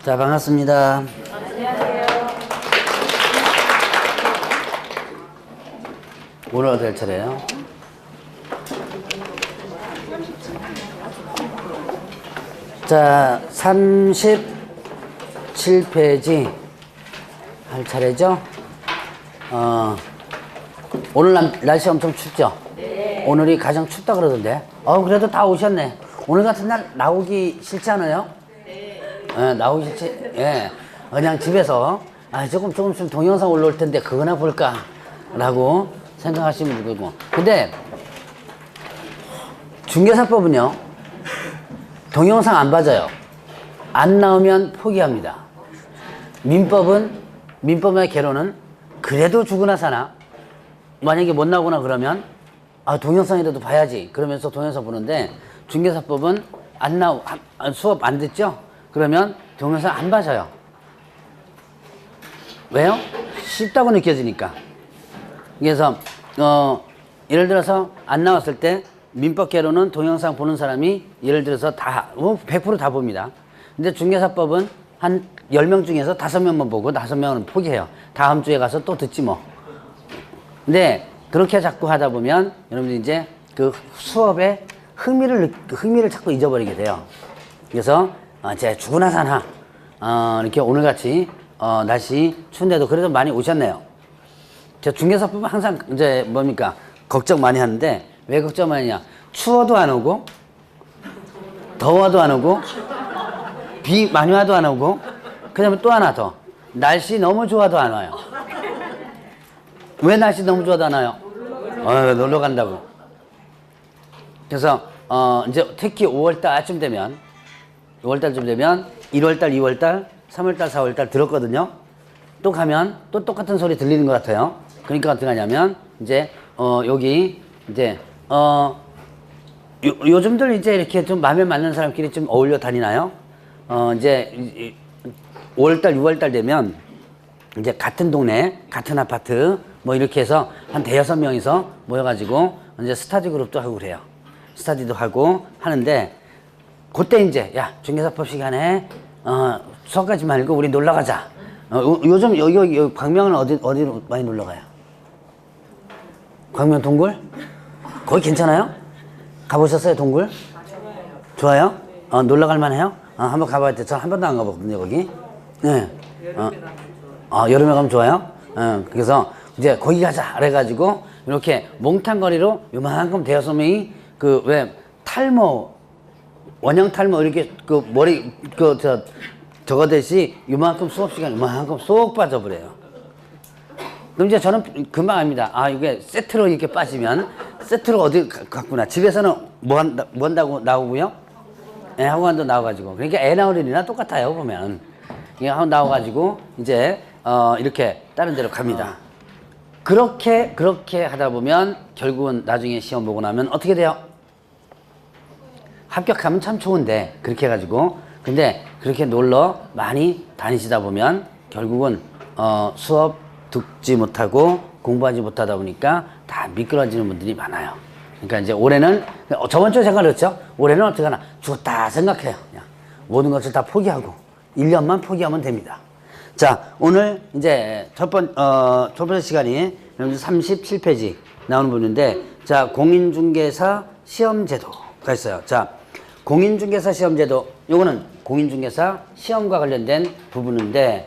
자, 반갑습니다. 오늘 어디 할 차례예요? 자, 37페이지 할 차례죠? 오늘 날씨 엄청 춥죠? 네. 오늘이 가장 춥다 그러던데. 그래도 다 오셨네. 오늘 같은 날 나오기 싫지 않아요? 네. 나오기 싫지? 예. 그냥 집에서, 조금 있으면 동영상 올라올 텐데, 그거나 볼까? 라고 생각하시면 되고. 근데, 중개사법은요, 동영상 안 봐줘요. 안 나오면 포기합니다. 민법의 개론은 그래도 죽으나 사나, 만약에 못 나오거나 그러면, 동영상이라도 봐야지. 그러면서 동영상 보는데, 중개사법은 수업 안 듣죠? 그러면 동영상 안 봐줘요. 왜요? 쉽다고 느껴지니까. 그래서, 예를 들어서 안 나왔을 때, 민법 개론은 동영상 보는 사람이 예를 들어서 100% 다 봅니다. 근데 중개사법은 한 10명 중에서 5명만 보고 5명은 포기해요. 다음 주에 가서 또 듣지 뭐. 근데 그렇게 자꾸 하다 보면 여러분들 이제 그 수업에 흥미를 자꾸 잊어버리게 돼요. 그래서 이제 죽으나 사나 이렇게 오늘같이 날씨 추운데도 그래도 많이 오셨네요. 저 중개사법은 항상 이제 뭡니까 걱정 많이 하는데 왜 걱정 많이 하냐? 추워도 안 오고 더워도 안 오고 비 많이 와도 안 오고 그다음에 또 하나 더 날씨 너무 좋아도 안 와요. 왜 날씨 너무 좋아도 안 와요? 놀러 간다고. 그래서 이제 특히 5월달쯤 되면 5월달쯤 되면 1월달, 2월달, 3월달, 4월달 들었거든요. 또 가면 또 똑같은 소리 들리는 것 같아요. 그러니까 어떻게 하냐면 이제 여기 이제 요즘들 이제 이렇게 좀 마음에 맞는 사람끼리 좀 어울려 다니나요? 이제 5월달, 6월달 되면 이제 같은 동네, 같은 아파트 뭐 이렇게 해서 한 5-6명이서 모여가지고 이제 스터디 그룹도 하고 그래요. 스터디도 하고 하는데 그때 이제 야 중개사법 시간에 수업하지 말고 우리 놀러 가자. 요즘 여기 광명은 어디로 많이 놀러 가요? 광명 동굴? 거기 괜찮아요? 가보셨어요 동굴? 좋아요? 놀러 갈 만해요? 한번 가봐야 돼. 저 한 번도 안 가봤거든요 거기. 네. 여름에 가면 좋아요? 그래서 이제 거기 가자 그래가지고 이렇게 몽탄거리로 요만큼 5명이 그 왜 탈모 원형 탈모 이렇게 그 머리 저거듯이 요만큼 수업 시간 요만큼 쏙 빠져버려요. 그럼 이제 저는 금방 압니다. 이게 세트로 이렇게 빠지면 세트로 어디 갔구나. 집에서는 뭐 한다고 나오고요. 학원도 나와가지고 그러니까 애 나올 일이나 똑같아요 보면. 학원 나와가지고 이제 이렇게 다른 데로 갑니다. 그렇게 하다 보면 결국은 나중에 시험 보고 나면 어떻게 돼요? 합격하면 참 좋은데 그렇게 해가지고 근데 그렇게 놀러 많이 다니시다 보면 결국은 수업 듣지 못하고 공부하지 못하다 보니까 다 미끄러지는 분들이 많아요. 그러니까 이제 올해는 저번 주에 제가 그랬죠. 올해는 어떻게 하나 죽었다 생각해요. 그냥 모든 것을 다 포기하고 1년만 포기하면 됩니다. 자, 오늘 이제 첫 번째 시간이 37페이지 나오는 부분인데, 자, 공인중개사 시험제도가 있어요. 자, 공인중개사 시험제도, 요거는 공인중개사 시험과 관련된 부분인데,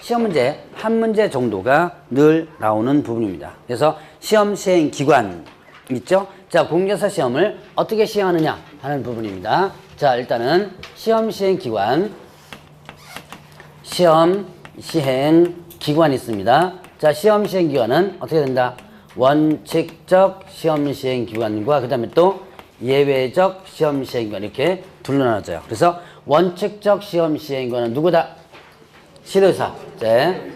시험 문제 한 문제 정도가 늘 나오는 부분입니다. 그래서 시험 시행 기관 있죠? 자, 공인중개사 시험을 어떻게 시행하느냐 하는 부분입니다. 자, 일단은 시험 시행 기관, 시험 시행 기관이 있습니다. 자, 시험 시행 기관은 어떻게 된다? 원칙적 시험 시행 기관과 그 다음에 또 예외적 시험 시행 기관 이렇게 둘로 나눠져요. 그래서 원칙적 시험 시행 기관은 누구다? 시도지사,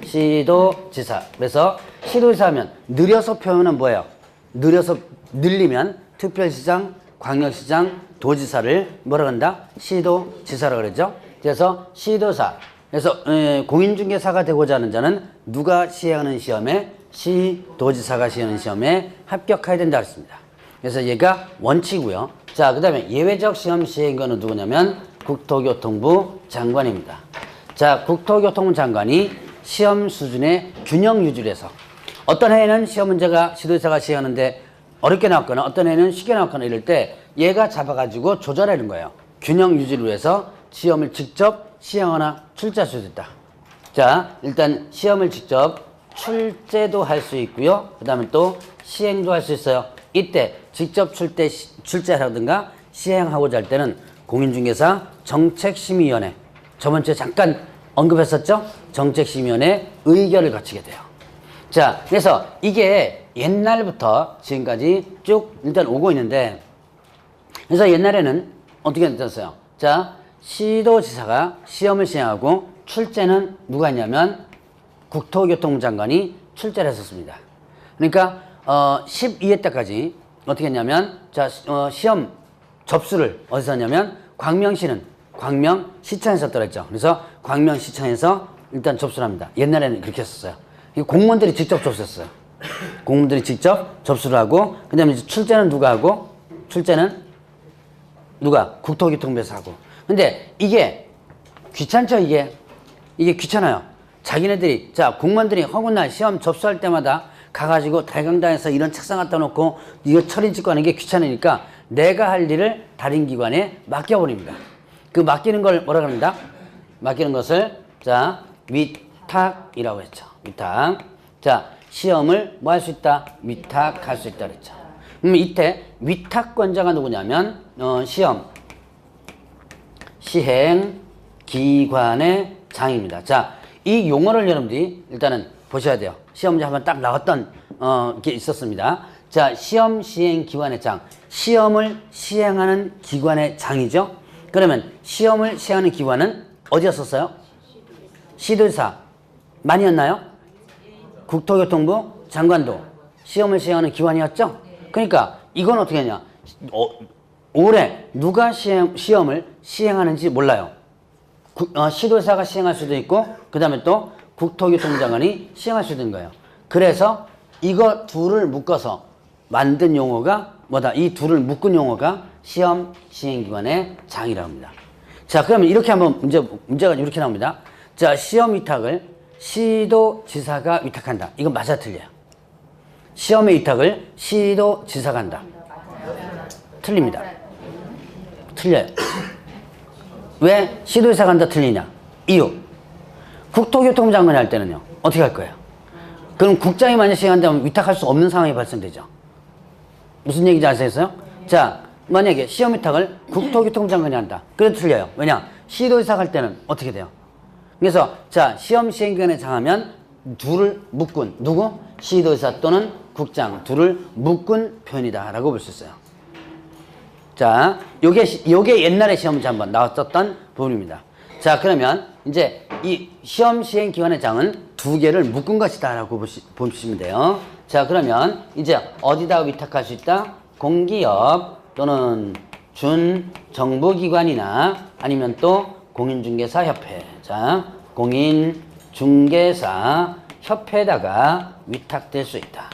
시도지사. 그래서 시도지사 하면 느려서 표현은 뭐예요? 느려서 늘리면 특별시장, 광역시장, 도지사를 뭐라 한다? 시도지사라고 그러죠. 그래서 시도사. 그래서 공인중개사가 되고자 하는 자는 누가 시행하는 시험에 시도지사가 시행하는 시험에 합격해야 된다 그랬습니다. 그래서 얘가 원칙이고요. 자, 그 다음에 예외적 시험 시행관은 누구냐면 국토교통부 장관입니다. 자, 국토교통부 장관이 시험 수준의 균형 유지를 해서 어떤 해에는 시험 문제가 시도지사가 시행하는데 어렵게 나왔거나 어떤 해에는 쉽게 나왔거나 이럴 때 얘가 잡아가지고 조절하는 거예요. 균형 유지를 위해서 시험을 직접 시행하거나 출제할 수도 있다. 자, 일단 시험을 직접 출제도 할 수 있고요. 그 다음에 또 시행도 할 수 있어요. 이때 직접 출제하든가 시행하고자 할 때는 공인중개사 정책심의위원회, 저번 주에 잠깐 언급했었죠? 정책심의위원회 의결을 거치게 돼요. 자, 그래서 이게 옛날부터 지금까지 쭉 일단 오고 있는데, 그래서 옛날에는 어떻게 됐어요? 자, 시도지사가 시험을 시행하고 출제는 누가 했냐면 국토교통부 장관이 출제를 했었습니다. 그러니까 12회 때까지 어떻게 했냐면 자, 시험 접수를 어디서 했냐면 광명시는 광명시청에서 했더랬죠. 그래서 광명시청에서 일단 접수를 합니다. 옛날에는 그렇게 했었어요. 공무원들이 직접 접수했어요. 공무원들이 직접 접수를 하고, 그 다음에 출제는 누가 하고, 출제는 누가? 국토교통부에서 하고. 근데 이게 귀찮죠, 이게 귀찮아요. 자기네들이, 자, 공무원들이 허군날 시험 접수할 때마다 가가지고 대강당에서 이런 책상 갖다 놓고 이거 처리 짓고 하는 게 귀찮으니까 내가 할 일을 다른 기관에 맡겨버립니다. 그 맡기는 걸 뭐라 그럽니다? 맡기는 것을, 자, 위탁이라고 했죠. 위탁. 자, 시험을 뭐 할 수 있다? 위탁할 수 있다 그랬죠. 이때 위탁권자가 누구냐면 시험 시행 기관의 장입니다. 자, 이 용어를 여러분들이 일단은 보셔야 돼요. 시험 문제 한번 딱 나왔던 게 있었습니다. 자, 시험 시행 기관의 장, 시험을 시행하는 기관의 장이죠. 그러면 시험을 시행하는 기관은 어디였었어요? 시도지사 많이였나요? 국토교통부 장관도 시험을 시행하는 기관이었죠. 그러니까 이건 어떻게 하냐? 올해 누가 시험을 시행하는지 몰라요. 시도지사가 시행할 수도 있고, 그 다음에 또 국토교통부 장관이 시행할 수도 있는 거예요. 그래서 이거 둘을 묶어서 만든 용어가 뭐다? 이 둘을 묶은 용어가 시험 시행기관의 장이라고 합니다. 자, 그러면 이렇게 한번 문제가 이렇게 나옵니다. 자, 시험 위탁을 시도지사가 위탁한다. 이건 맞아 틀려요? 시험의 위탁을 시도지사가 한다. 틀립니다. 틀려요. 왜 시도지사가 한다 틀리냐? 이유. 국토교통부 장관이 할 때는요, 어떻게 할 거예요? 그럼 국장이 만약 시행한다면 위탁할 수 없는 상황이 발생되죠. 무슨 얘기인지 아시겠어요? 자, 만약에 시험 위탁을 국토교통부 장관이 한다. 그래도 틀려요. 왜냐? 시도지사가 할 때는 어떻게 돼요? 그래서 자, 시험 시행기관에 장하면 둘을 묶은 누구? 시도지사 또는 국장 둘을 묶은 표현이다라고 볼 수 있어요. 자, 요게 옛날에 시험 문제 한번 나왔었던 부분입니다. 자, 그러면 이제 이 시험 시행 기관의 장은 두 개를 묶은 것이다라고 보시면 돼요. 자, 그러면 이제 어디다 위탁할 수 있다? 공기업 또는 준정부기관이나 아니면 또 공인중개사협회. 자, 공인중개사협회에다가 위탁될 수 있다.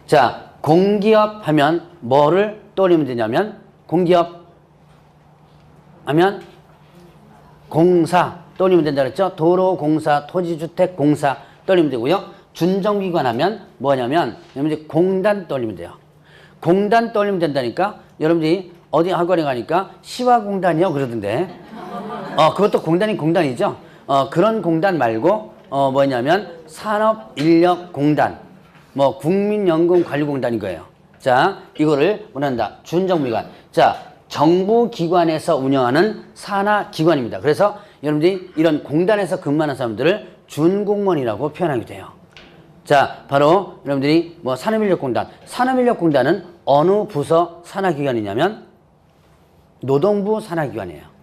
자, 공기업 하면 뭐를 떠올리면 되냐면 공기업 하면 공사 떠올리면 된다 그랬죠? 도로공사, 토지주택공사 떠올리면 되고요. 준정기관 하면 뭐냐면 여러분들이 공단 떠올리면 돼요. 공단 떠올리면 된다니까 여러분들이 어디 학원에 가니까 시화공단이요 그러던데 그것도 공단이죠. 그런 공단 말고 뭐냐면 산업인력공단 뭐 국민연금관리공단인 거예요. 자, 이거를 원한다. 준정부기관. 자, 정부기관에서 운영하는 산하기관입니다. 그래서 여러분들이 이런 공단에서 근무하는 사람들을 준공무원이라고 표현하게 돼요. 자, 바로 여러분들이 뭐 산업인력공단. 산업인력공단은 어느 부서 산하기관이냐면 노동부 산하기관이에요.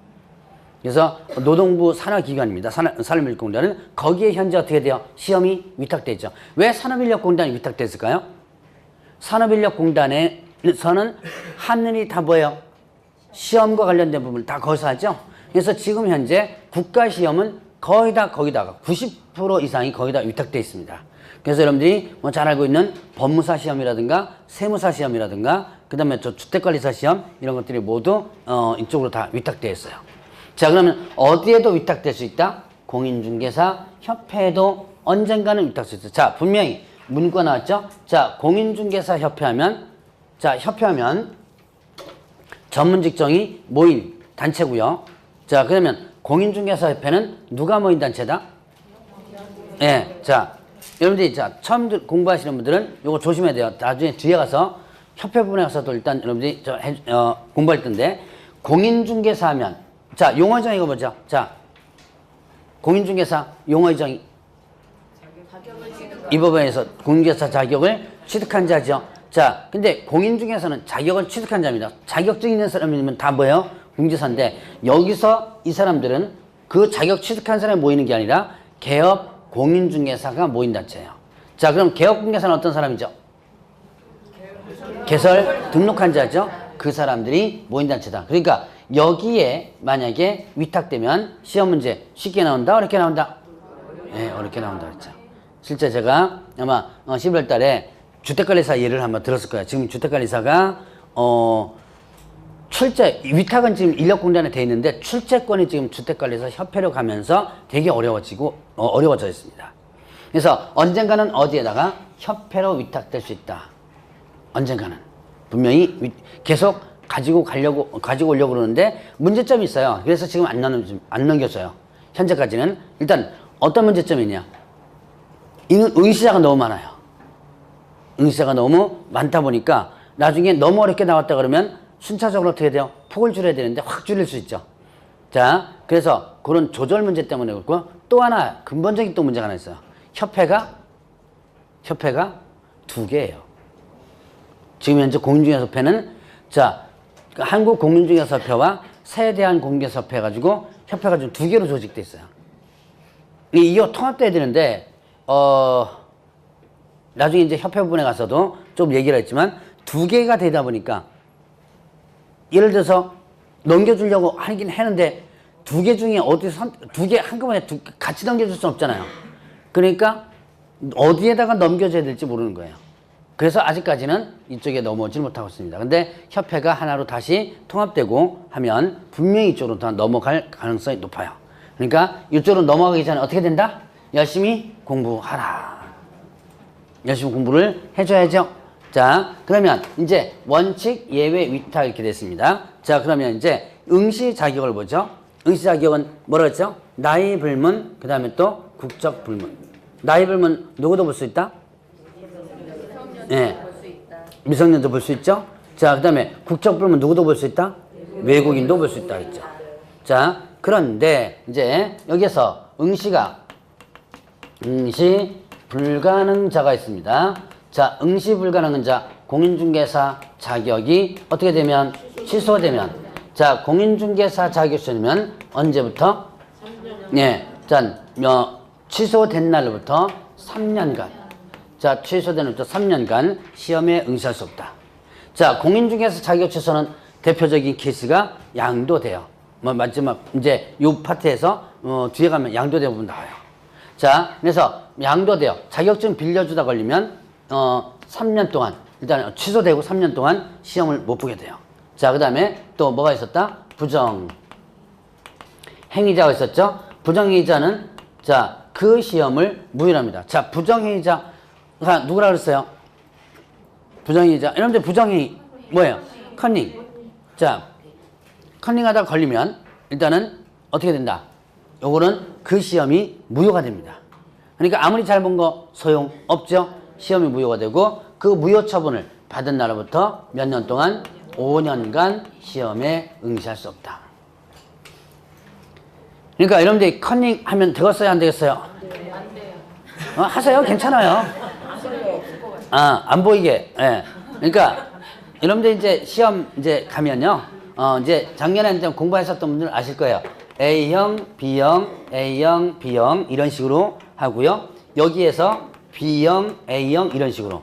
그래서 노동부 산하기관입니다. 산업인력공단은 거기에 현재 어떻게 돼요? 시험이 위탁되어 있죠. 왜 산업인력공단이 위탁됐을까요? 산업인력공단에서는 하늘이 다 뭐예요? 시험과 관련된 부분을 다 거기서 하죠. 그래서 지금 현재 국가시험은 거의 다 거기다가 90% 이상이 거기다 위탁되어 있습니다. 그래서 여러분들이 뭐 잘 알고 있는 법무사 시험이라든가 세무사 시험이라든가 그 다음에 저 주택관리사 시험 이런 것들이 모두 이쪽으로 다 위탁되어 있어요. 자, 그러면 어디에도 위탁될 수 있다? 공인중개사 협회에도 언젠가는 위탁될 수 있어. 자, 분명히 문구가 나왔죠? 자, 공인중개사 협회하면, 자, 협회하면 전문 직종이 모인 단체고요. 자, 그러면 공인중개사 협회는 누가 모인 단체다? 예, 네, 자, 여러분들이 자, 처음 공부하시는 분들은 이거 조심해야 돼요. 나중에 뒤에 가서 협회 부분에 가서도 일단 여러분들이 공부할 텐데, 공인중개사 하면, 자, 용어정 이거 뭐죠? 자, 공인중개사 용어정이 이 법에서 공인중개사 자격을 취득한 자죠. 자, 근데 공인중개사는 자격을 취득한 자입니다. 자격증 있는 사람이면 다 뭐예요? 공인중개사인데, 여기서 이 사람들은 그 자격 취득한 사람이 모이는 게 아니라 개업 공인중개사가 모인 단체예요. 자, 그럼 개업 공인중개사는 어떤 사람이죠? 개설 등록한 자죠. 그 사람들이 모인 단체다. 그러니까 여기에 만약에 위탁되면 시험 문제 쉽게 나온다, 어렵게 나온다? 네, 어렵게 나온다 그랬죠. 실제 제가 아마 11월 달에 주택관리사 예를 한번 들었을 거예요. 지금 주택관리사가 위탁은 지금 인력공단에 돼 있는데 출제권이 지금 주택관리사 협회로 가면서 되게 어려워져 있습니다. 그래서 언젠가는 어디에다가 협회로 위탁될 수 있다. 언젠가는 분명히 계속 가지고 오려고 그러는데 문제점이 있어요. 그래서 지금 안 넘겨줘요. 현재까지는. 일단 어떤 문제점이냐? 응시자가 너무 많아요. 응시자가 너무 많다 보니까 나중에 너무 어렵게 나왔다 그러면 순차적으로 어떻게 돼요? 폭을 줄여야 되는데 확 줄일 수 있죠. 자, 그래서 그런 조절 문제 때문에 그렇고, 또 하나 근본적인 또 문제가 하나 있어요. 협회가 두 개예요. 지금 현재 공인중개사협회는, 자, 한국공인중개사협회와 세대한공인중개사협회 해가지고 협회가 좀 두 개로 조직돼 있어요. 이거 통합돼야 되는데 나중에 이제 협회 부분에 가서도 좀 얘기를 했지만 두 개가 되다 보니까, 예를 들어서 넘겨주려고 하긴 했는데 두 개 중에 어디서 두 개 한꺼번에 같이 넘겨줄 수는 없잖아요. 그러니까 어디에다가 넘겨줘야 될지 모르는 거예요. 그래서 아직까지는 이쪽에 넘어오지 못하고 있습니다. 근데 협회가 하나로 다시 통합되고 하면 분명히 이쪽으로 다 넘어갈 가능성이 높아요. 그러니까 이쪽으로 넘어가기 전에 어떻게 된다? 열심히 공부하라. 열심히 공부를 해줘야죠. 자, 그러면 이제 원칙, 예외, 위탁 이렇게 됐습니다. 자, 그러면 이제 응시 자격을 보죠. 응시 자격은 뭐라 했죠? 나이 불문, 그 다음에 또 국적 불문. 나이 불문 누구도 볼 수 있다? 네. 미성년도 볼 수 있죠. 자, 그 다음에 국적 불문 누구도 볼 수 있다? 외국인도 볼 수 있다 했죠. 자, 그런데 이제 여기서 응시 불가능자가 있습니다. 자, 응시 불가능자, 공인중개사 자격이 어떻게 되면? 취소되면. 자, 공인중개사 자격증이면 언제부터? 네. 자, 취소된 날부터 3년간. 자, 취소된 날부터 3년간 시험에 응시할 수 없다. 자, 공인중개사 자격 취소는 대표적인 케이스가 양도돼요. 마지막, 이제 요 파트에서, 뒤에 가면 양도대 부분 나와요. 자, 그래서 양도돼요. 자격증 빌려주다 걸리면 3년 동안, 일단 취소되고 3년 동안 시험을 못 보게 돼요. 자, 그 다음에 또 뭐가 있었다? 부정행위자가 있었죠? 부정행위자는, 자, 그 시험을 무효합니다. 자, 부정행위자가 누구라 그랬어요? 부정행위자. 여러분들 부정행위 뭐예요? 컨닝. 자, 컨닝하다 걸리면 일단은 어떻게 된다? 요거는 그 시험이 무효가 됩니다. 그러니까 아무리 잘 본 거 소용없죠? 시험이 무효가 되고, 그 무효 처분을 받은 날로부터 몇 년 동안? 5년간 시험에 응시할 수 없다. 그러니까 여러분들이 컨닝 하면 되겠어요? 안 되겠어요? 네, 안 돼요. 하세요. 괜찮아요. 안 보이게. 예. 그러니까 여러분들 이제 시험 이제 가면요. 이제 작년에 이제 공부하셨던 분들 아실 거예요. A형, B형, A형, B형 이런 식으로 하고요. 여기에서 B형, A형 이런 식으로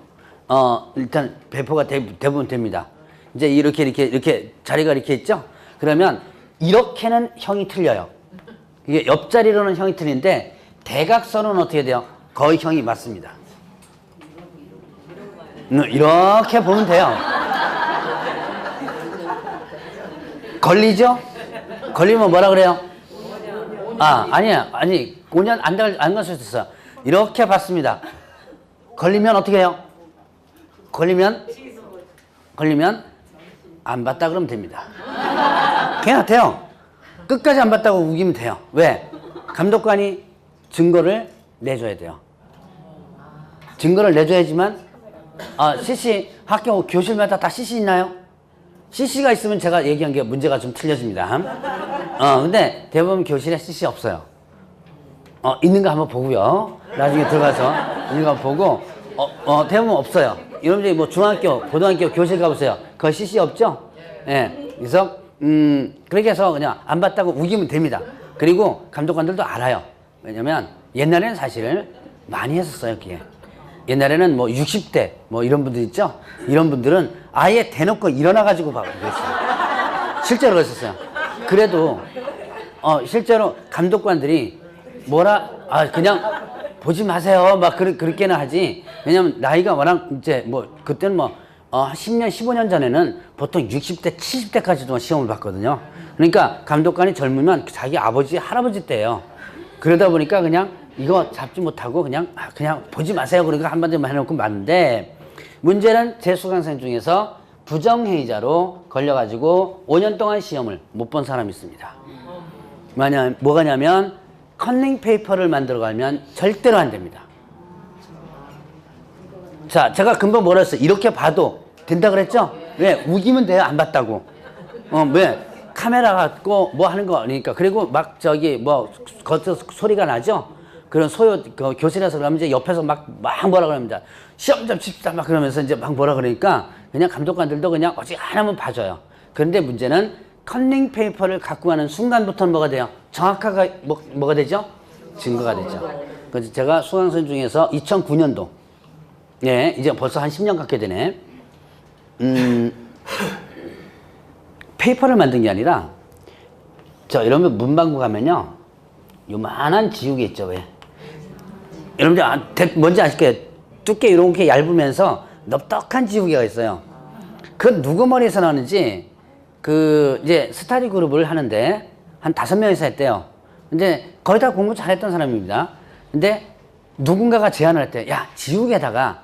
일단 배포가 대부분 됩니다. 이제 이렇게 자리가 이렇게 있죠? 그러면 이렇게는 형이 틀려요. 이게 옆자리로는 형이 틀린데 대각선은 어떻게 돼요? 거의 형이 맞습니다. 이렇게 보면 돼요. 걸리죠? 걸리면 뭐라 그래요? 아니야. 아니, 5년 안 갈 수 있어. 이렇게 봤습니다. 걸리면 어떻게 해요? 걸리면 안 봤다 그러면 됩니다. 그냥 돼요. 끝까지 안 봤다고 우기면 돼요. 왜? 감독관이 증거를 내줘야 돼요. 증거를 내줘야지만 CC 학교 교실마다 다 CC 있나요? CC가 있으면 제가 얘기한 게 문제가 좀 틀려집니다. 근데 대부분 교실에 CC 없어요. 있는 거 한번 보고요. 나중에 들어가서 있는 거 한번 보고 대부분 없어요. 여러분들이 뭐 중학교, 고등학교 교실 가보세요. 거기 CC 없죠? 예. 그래서 그렇게 해서 그냥 안 봤다고 우기면 됩니다. 그리고 감독관들도 알아요. 왜냐면 옛날에는 사실 많이 했었어요, 그게. 옛날에는 뭐 60대 뭐 이런 분들 있죠? 이런 분들은 아예 대놓고 일어나가지고 막 그랬어요. 실제로 그랬었어요. 그래도 실제로 감독관들이 그냥 보지 마세요. 막 그렇게는 하지. 왜냐면 나이가 워낙 이제 뭐 그때는 뭐 10년, 15년 전에는 보통 60대, 70대까지도 시험을 봤거든요. 그러니까 감독관이 젊으면 자기 아버지, 할아버지 때예요. 그러다 보니까 그냥 이거 잡지 못하고 그냥 보지 마세요. 그러니까 한마디만 해놓고 맞는데, 문제는 제 수강생 중에서 부정행위자로 걸려가지고 5년 동안 시험을 못 본 사람이 있습니다. 뭐가냐면 컨닝 페이퍼를 만들어 가면 절대로 안 됩니다. 자, 제가 금방 뭐라 했어요? 이렇게 봐도 된다 그랬죠? 왜? 우기면 돼요. 안 봤다고. 왜? 카메라 갖고 뭐 하는 거 아니니까. 그리고 막 겉에서 소리가 나죠? 그런 교실에서 그러면 이제 옆에서 막 뭐라 그럽니다. 시험 좀 칩시다. 막 그러면서 이제 막 뭐라 그러니까 그냥 감독관들도 그냥 어지간하면 봐줘요. 그런데 문제는 컨닝 페이퍼를 갖고 가는 순간부터는 뭐가 돼요? 정확하게 뭐가 되죠? 증거가 되죠. 그래서 제가 수강생 중에서 2009년도, 예, 이제 벌써 한 10년 갖게 되네. 페이퍼를 만든 게 아니라, 여러분 문방구 가면요, 요만한 지우개 있죠, 왜? 여러분들 뭔지 아실 거예요. 두께 이렇게 얇으면서 넓적한 지우개가 있어요. 그 누구 머리에서 나오는지, 이제 스터디 그룹을 하는데 한 5명이서 했대요. 근데 거의 다 공부 잘했던 사람입니다. 근데 누군가가 제안을 했대요. 야, 지우개에다가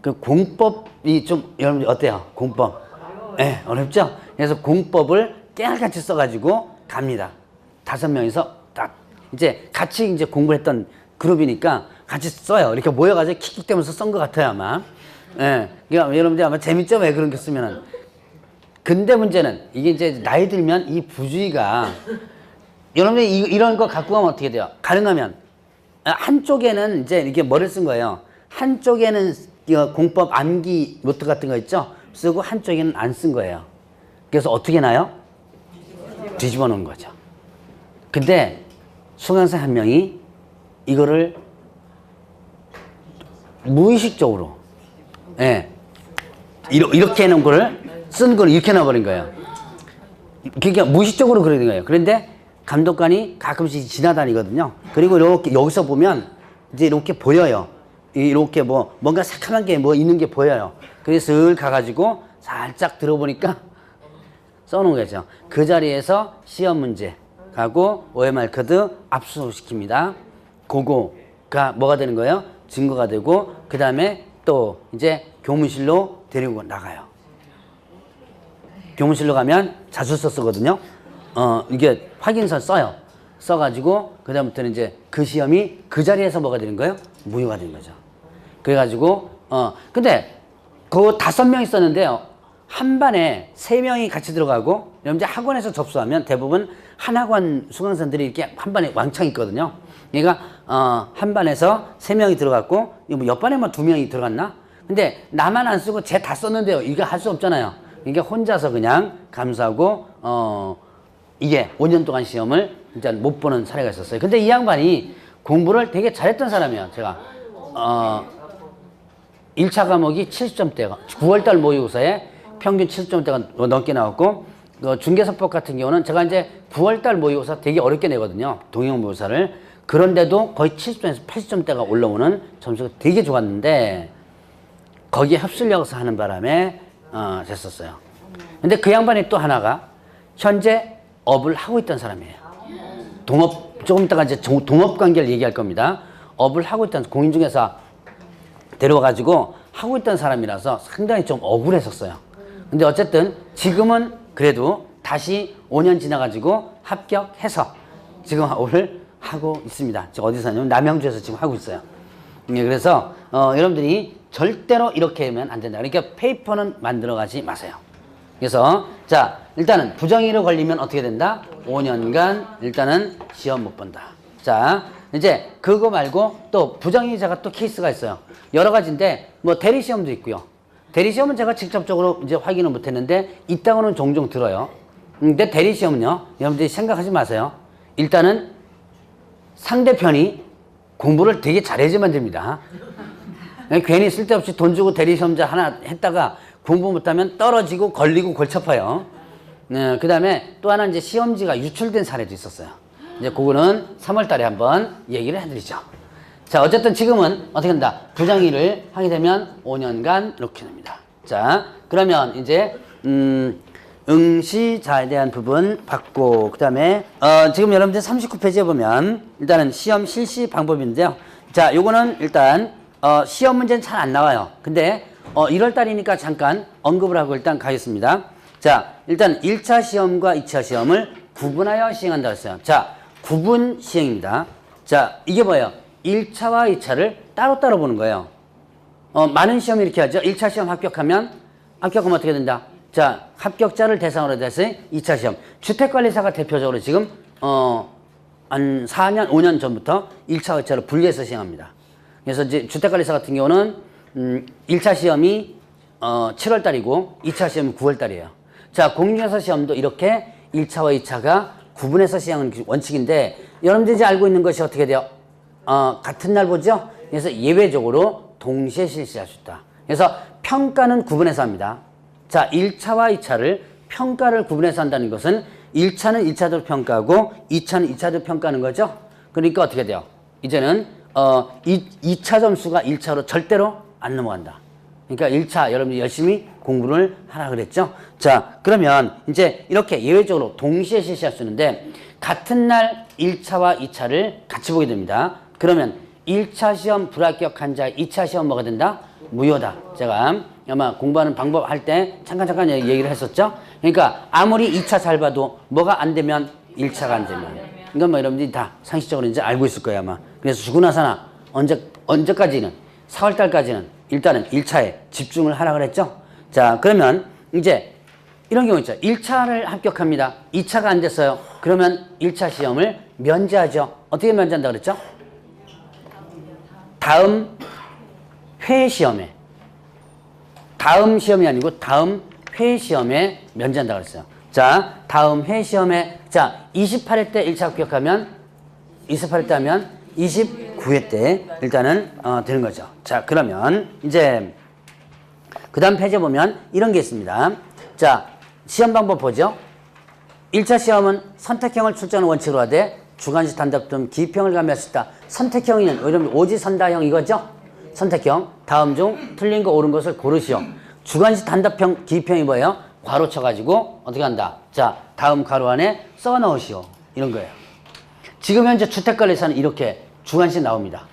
그 공법이 좀, 여러분 어때요? 공법. 예, 어렵죠? 그래서 공법을 깨알같이 써가지고 갑니다. 5명이서 딱 이제 같이 이제 공부했던 그룹이니까 같이 써요. 이렇게 모여가지고 킥킥대면서 쓴 것 같아요, 아마. 예. 그러니까 여러분들 아마 재밌죠? 왜 그런 거 쓰면은. 근데 문제는 이게 이제 나이 들면 이 부주의가, 여러분들이 이런 거 갖고 가면 어떻게 돼요? 가능하면 한쪽에는 이제 이렇게 뭐를 쓴 거예요. 한쪽에는 공법 암기 노트 같은 거 있죠? 쓰고 한쪽에는 안 쓴 거예요. 그래서 어떻게 나요? 뒤집어 놓은 거죠. 근데 수강생 한 명이 이거를 무의식적으로, 예, 이렇게 해놓은 거를 쓴 걸 이렇게 놔버린 거예요. 그러니까 무의식적으로 그러는 거예요. 그런데 감독관이 가끔씩 지나다니거든요. 그리고 이렇게 여기서 보면 이제 이렇게 보여요. 이렇게 뭔가 새카만 게 있는 게 보여요. 그래서 슬 가가지고 살짝 들어보니까 써놓은 거죠. 그 자리에서 시험 문제 가고 OMR 카드 압수시킵니다. 그거가 뭐가 되는 거예요? 증거가 되고, 그 다음에 또 이제 교무실로 데리고 나가요. 교무실로 가면 자술서 쓰거든요. 이게 확인서 써요. 써가지고 그다음부터는 이제 그 시험이 그 자리에서 뭐가 되는 거예요? 무효가 되는 거죠. 그래가지고 근데 그 5명 있었는데요. 한 반에 3명이 같이 들어가고, 이제 학원에서 접수하면 대부분 한 학원 수강생들이 이렇게 한 반에 왕창 있거든요. 그러니까 한 반에서 3명이 들어갔고, 옆 반에만 2명이 들어갔나? 근데 나만 안 쓰고 쟤 다 썼는데요. 이거 할 수 없잖아요. 그러니까 혼자서 그냥 감수하고 이게 5년 동안 시험을 진짜 못 보는 사례가 있었어요. 근데 이 양반이 공부를 되게 잘했던 사람이에요. 제가 1차 과목이 70점대가 9월달 모의고사에 평균 70점대가 넘게 나왔고, 중개사법 같은 경우는 제가 이제 9월달 모의고사 되게 어렵게 내거든요. 동형 모의고사를. 그런데도 거의 70점에서 80점대가 올라오는 점수가 되게 좋았는데, 거기에 흡수력에서 하는 바람에 됐었어요. 근데 그 양반이 또 하나가 현재 업을 하고 있던 사람이에요. 동업, 조금 이따가 이제 동업 관계를 얘기할 겁니다. 업을 하고 있던, 공인중개사 데려와가지고 하고 있던 사람이라서 상당히 좀 억울했었어요. 근데 어쨌든 지금은 그래도 다시 5년 지나가지고 합격해서 지금 업을 하고 있습니다. 지금 어디서 하냐면 남양주에서 지금 하고 있어요. 그래서 여러분들이 절대로 이렇게 하면 안 된다. 그러니까 페이퍼는 만들어 가지 마세요. 그래서 자, 일단은 부정의로 걸리면 어떻게 된다? 5년간 일단은 시험 못 본다. 자, 이제 그거 말고 또 부정의자가 또 케이스가 있어요. 여러 가지인데 뭐 대리시험도 있고요. 대리시험은 제가 직접적으로 이제 확인을 못 했는데 있다고는 종종 들어요. 근데 대리시험은요, 여러분들이 생각하지 마세요. 일단은 상대편이 공부를 되게 잘해야지만 됩니다. 괜히 쓸데없이 돈 주고 대리시험자 하나 했다가 공부 못하면 떨어지고 걸리고 골치 아파요. 그 다음에 또 하나 이제 시험지가 유출된 사례도 있었어요. 이제 그거는 3월 달에 한번 얘기를 해드리죠. 자, 어쨌든 지금은 어떻게 한다? 부정의를 하게 되면 5년간 이렇게 됩니다. 자, 그러면 이제, 응시자에 대한 부분 받고, 그 다음에, 지금 여러분들 39페이지에 보면, 일단은 시험 실시 방법인데요. 자, 요거는 일단, 시험 문제는 잘 안 나와요. 근데, 1월 달이니까 잠깐 언급을 하고 일단 가겠습니다. 자, 일단 1차 시험과 2차 시험을 구분하여 시행한다고 했어요. 자, 구분 시행입니다. 자, 이게 뭐예요? 1차와 2차를 따로따로 보는 거예요. 많은 시험이 이렇게 하죠. 1차 시험 합격하면 어떻게 된다? 자, 합격자를 대상으로 해서 2차 시험. 주택관리사가 대표적으로 지금, 한 4년, 5년 전부터 1차, 2차를 분리해서 시행합니다. 그래서 이제 주택관리사 같은 경우는, 1차 시험이, 7월 달이고 2차 시험이 9월 달이에요. 자, 공인중개사 시험도 이렇게 1차와 2차가 구분해서 시행하는 원칙인데, 여러분들이 이제 알고 있는 것이 어떻게 돼요? 같은 날 보죠? 그래서 예외적으로 동시에 실시할 수 있다. 그래서 평가는 구분해서 합니다. 자, 1차와 2차를 평가를 구분해서 한다는 것은 1차는 1차대로 평가하고 2차는 2차대로 평가하는 거죠. 그러니까 어떻게 돼요? 이제는 2차 점수가 1차로 절대로 안 넘어간다. 그러니까 1차 여러분이 열심히 공부를 하라 그랬죠. 자, 그러면 이제 이렇게 예외적으로 동시에 실시할 수 있는데 같은 날 1차와 2차를 같이 보게 됩니다. 그러면 1차 시험 불합격한 자 2차 시험 뭐가 된다? 무효다. 제가 아마 공부하는 방법 할 때 잠깐 얘기를 했었죠. 그러니까 아무리 2차 잘 봐도 뭐가 안 되면 1차가 안 되면 이건 뭐 여러분들이 다 상식적으로 이제 알고 있을 거예요 아마. 그래서 주고 나서나 언제까지는 4월 달까지는 일단은 1차에 집중을 하라 그랬죠. 자, 그러면 이제 이런 경우 있죠. 1차를 합격합니다. 2차가 안 됐어요. 그러면 1차 시험을 면제하죠. 어떻게 면제한다 그랬죠? 다음 회 시험에, 다음 시험이 아니고 다음 회 시험에 면제한다 그랬어요. 자, 다음 회 시험에, 자, 28회 때 1차 합격하면 28회 때 하면 29회 때 일단은 되는 거죠. 자, 그러면 이제 그 다음 페이지에 보면 이런 게 있습니다. 자, 시험 방법 보죠. 1차 시험은 선택형을 출제하는 원칙으로 하되 주관식 단답 등 기평을 가미할 수 있다. 선택형이는 여러분 오지선다형 이거죠? 선택형. 다음 중 틀린 거 옳은 것을 고르시오. 주관식 단답형 기평이 뭐예요? 괄호 쳐가지고 어떻게 한다? 자, 다음 괄호 안에 써 넣으시오. 이런 거예요. 지금 현재 주택관리사는 이렇게 주관식 나옵니다.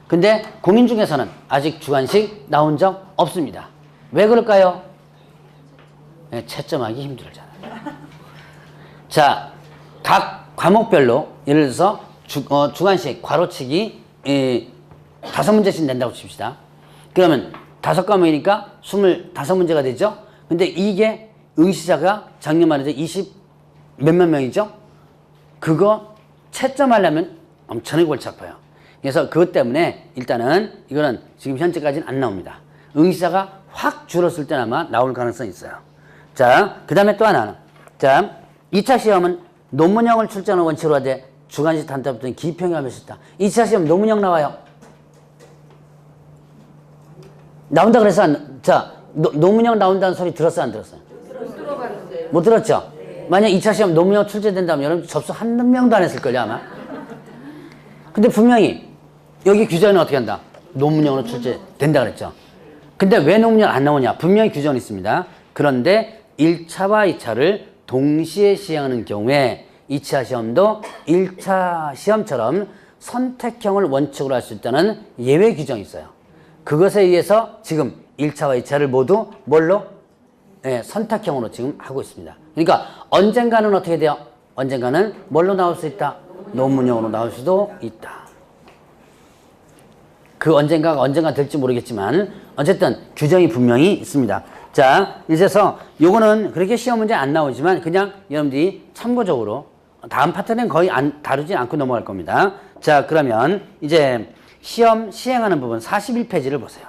근데 공인중개사는 아직 주관식 나온 적 없습니다. 왜 그럴까요? 네, 채점하기 힘들잖아요. 자, 각 과목별로 예를 들어서 주관식 괄호치기 5문제씩 낸다고 칩시다. 그러면 5과목이니까 25문제가 되죠. 근데 이게 응시자가 작년만 해도 20 몇만 명이죠. 그거 채점하려면 엄청나게 골치 아파요. 그래서 그것 때문에 일단은 이거는 지금 현재까지는 안 나옵니다. 응시자가 확 줄었을 때는 아마 나올 가능성이 있어요. 자, 그 다음에 또 하나는, 자, 2차 시험은 논문형을 출제하는 원칙으로 하되 주관식 단답 등 기평이 하면 있다. 2차 시험 논문형 나와요. 나온다 그래서 자, 논문형 나온다는 소리 들었어요, 안 들었어요? 못 들어봤는데. 못 들었죠? 만약 2차 시험 논문형 출제된다면 여러분 접수 한 명도 안 했을걸요, 아마? 근데 분명히 여기 규정은 어떻게 한다? 논문형으로 출제된다 그랬죠? 근데 왜 논문형 안 나오냐? 분명히 규정이 있습니다. 그런데 1차와 2차를 동시에 시행하는 경우에 2차 시험도 1차 시험처럼 선택형을 원칙으로 할 수 있다는 예외 규정이 있어요. 그것에 의해서 지금 1차와 2차를 모두 뭘로? 네, 선택형으로 지금 하고 있습니다. 그러니까 언젠가는 어떻게 돼요? 언젠가는 뭘로 나올 수 있다? 논문형으로 나올 수도 있다. 그 언젠가 될지 모르겠지만 어쨌든 규정이 분명히 있습니다. 자, 이제서 요거는 그렇게 시험 문제 안 나오지만 그냥 여러분들이 참고적으로 다음 파트는 거의 다루지 않고 넘어갈 겁니다. 자, 그러면 이제 시험 시행하는 부분 41페이지를 보세요.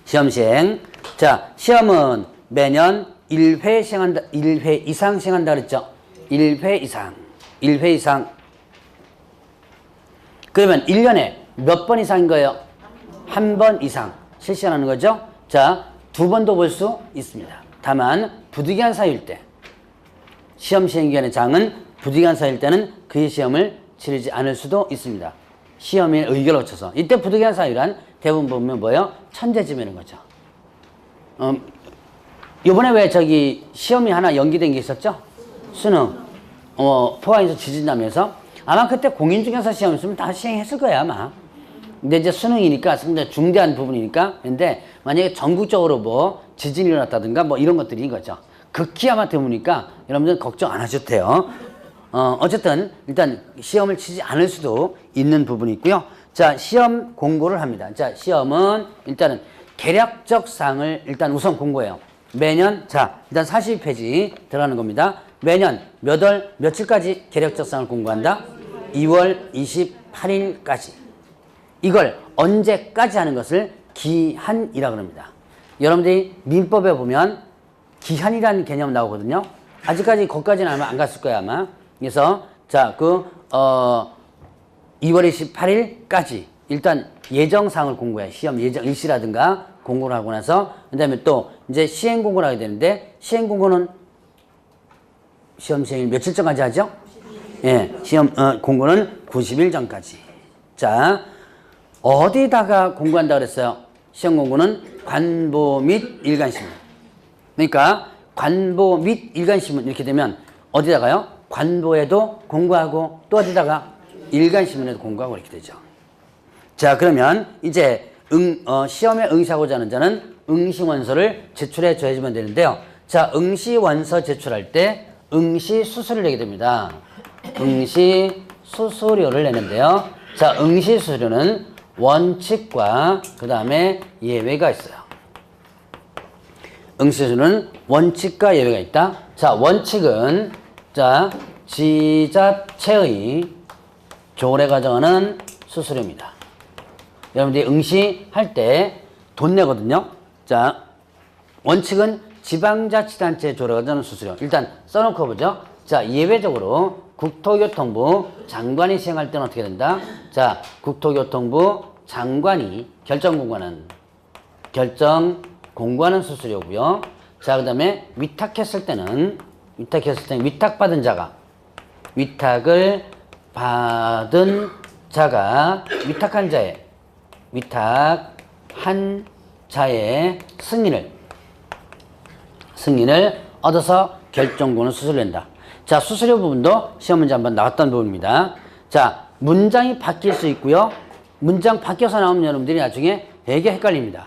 시험 시행. 자, 시험은 매년 1회 시행한다, 1회 이상 시행한다 그랬죠? 1회 이상. 1회 이상. 그러면 1년에 몇 번 이상인 거예요? 한 번 이상 실시하는 거죠? 자, 2번도 볼 수 있습니다. 다만, 부득이한 사유일 때, 시험 시행기간의 장은 부득이한 사유일 때는 그 시험을 치르지 않을 수도 있습니다. 시험의 의결을 거쳐서. 이때 부득이한 사유란 대부분 보면 뭐예요? 천재지면인 거죠. 요번에 왜 시험이 하나 연기된 게 있었죠? 수능. 포항에서 지진나면서 아마 그때 공인중개사 시험 있으면 다 시행했을 거야, 아마. 근데 이제 수능이니까 상당히 중대한 부분이니까. 근데 만약에 전국적으로 뭐 지진이 일어났다든가 뭐 이런 것들인 거죠. 극히 아마 드무니까 여러분들 걱정 안 하셔도 돼요. 어쨌든 일단 시험을 치지 않을 수도 있는 부분이 있고요. 자, 시험 공고를 합니다. 자, 시험은 일단은 계략적 사항을 일단 우선 공고해요. 매년, 자, 일단 42페이지 들어가는 겁니다. 매년 몇 월, 며칠까지 계략적 사항을 공고한다? 2월 28일까지. 이걸 언제까지 하는 것을 기한이라고 합니다. 여러분들이 민법에 보면 기한이라는 개념 나오거든요. 아직까지 거기까지는 안 갔을 거야, 아마. 그래서, 자, 2월 28일까지 일단 예정사항을 공고해. 시험 예정 일시라든가 공고를 하고 나서, 그 다음에 또 이제 시행 공고를 하게 되는데, 시행 공고는 시험 시행일 며칠 전까지 하죠? 예, 시험, 공고는 90일 전까지. 자, 어디다가 공고한다 그랬어요? 시험 공고는 관보 및 일간신문. 그러니까 관보 및 일간신문 이렇게 되면 어디다가요? 관보에도 공고하고 또 어디다가 일간신문에도 공고하고 이렇게 되죠. 자, 그러면 이제 시험에 응시하고자 하는 자는 응시원서를 제출해 줘야지만 되는데요. 자, 응시원서 제출할 때 응시수수료를 내게 됩니다. 응시수수료를 내는데요. 자, 응시수수료는 원칙과 그 다음에 예외가 있어요. 응시수수료는 원칙과 예외가 있다. 자, 원칙은 자, 지자체의 조례가 정하는 수수료입니다. 여러분들이 응시할 때 돈 내거든요. 자, 원칙은 지방자치단체 조례가 정하는 수수료. 일단 써놓고 보죠. 자, 예외적으로 국토교통부 장관이 시행할 때는 어떻게 된다? 자, 국토교통부 장관이 결정 공고하는 수수료고요. 자, 그 다음에 위탁했을 때는 위탁받은 자가 위탁을 받은 자가 위탁한 자의 승인을 얻어서 결정권을 수수료 낸다. 자, 수수료 부분도 시험 문제 한번 나왔던 부분입니다. 자, 문장이 바뀔 수 있고요. 문장 바뀌어서 나오면 여러분들이 나중에 되게 헷갈립니다.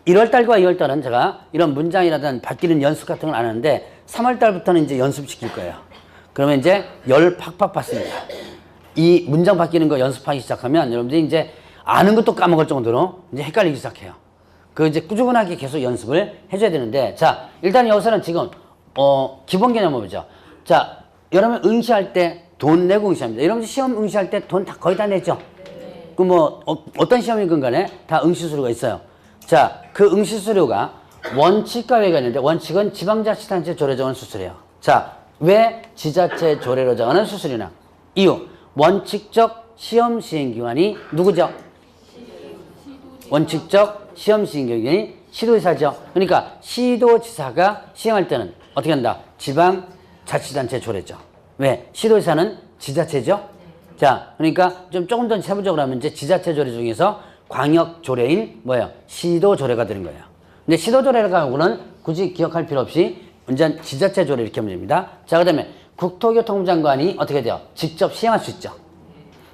1월달과 2월달은 제가 이런 문장이라든 바뀌는 연습 같은 걸 안 하는데 3월달부터는 이제 연습시킬 거예요. 그러면 이제 열 팍팍 받습니다. 이 문장 바뀌는 거 연습하기 시작하면 여러분들이 이제 아는 것도 까먹을 정도로 이제 헷갈리기 시작해요. 그 이제 꾸준하게 계속 연습을 해줘야 되는데, 자, 일단 여기서는 지금 기본 개념을 보죠. 자, 여러분 응시할 때 돈 내고 응시합니다. 여러분 시험 응시할 때 돈 거의 다 내죠. 그 뭐 어떤 시험이건 간에 다 응시수료가 있어요. 자, 그 응시수료가 원칙과 예외가 있는데 원칙은 지방자치단체 조례 정하는 수수료예요. 자, 왜 지자체 조례로 정하는 수수료냐? 이유, 원칙적 시험 시행기관이 누구죠? 원칙적 시험 시행기관이 시도지사죠. 그러니까 시도지사가 시행할 때는 어떻게 한다? 지방자치단체 조례죠. 왜? 시도지사는 지자체죠. 자, 그러니까 조금 더 세부적으로 하면 이제 지자체 조례 중에서 광역 조례인 뭐예요? 시도 조례가 되는 거예요. 근데 시도 조례라고는 굳이 기억할 필요 없이 완전 지자체조례 이렇게 하면 됩니다. 자, 그 다음에 국토교통장관이 어떻게 돼요? 직접 시행할 수 있죠.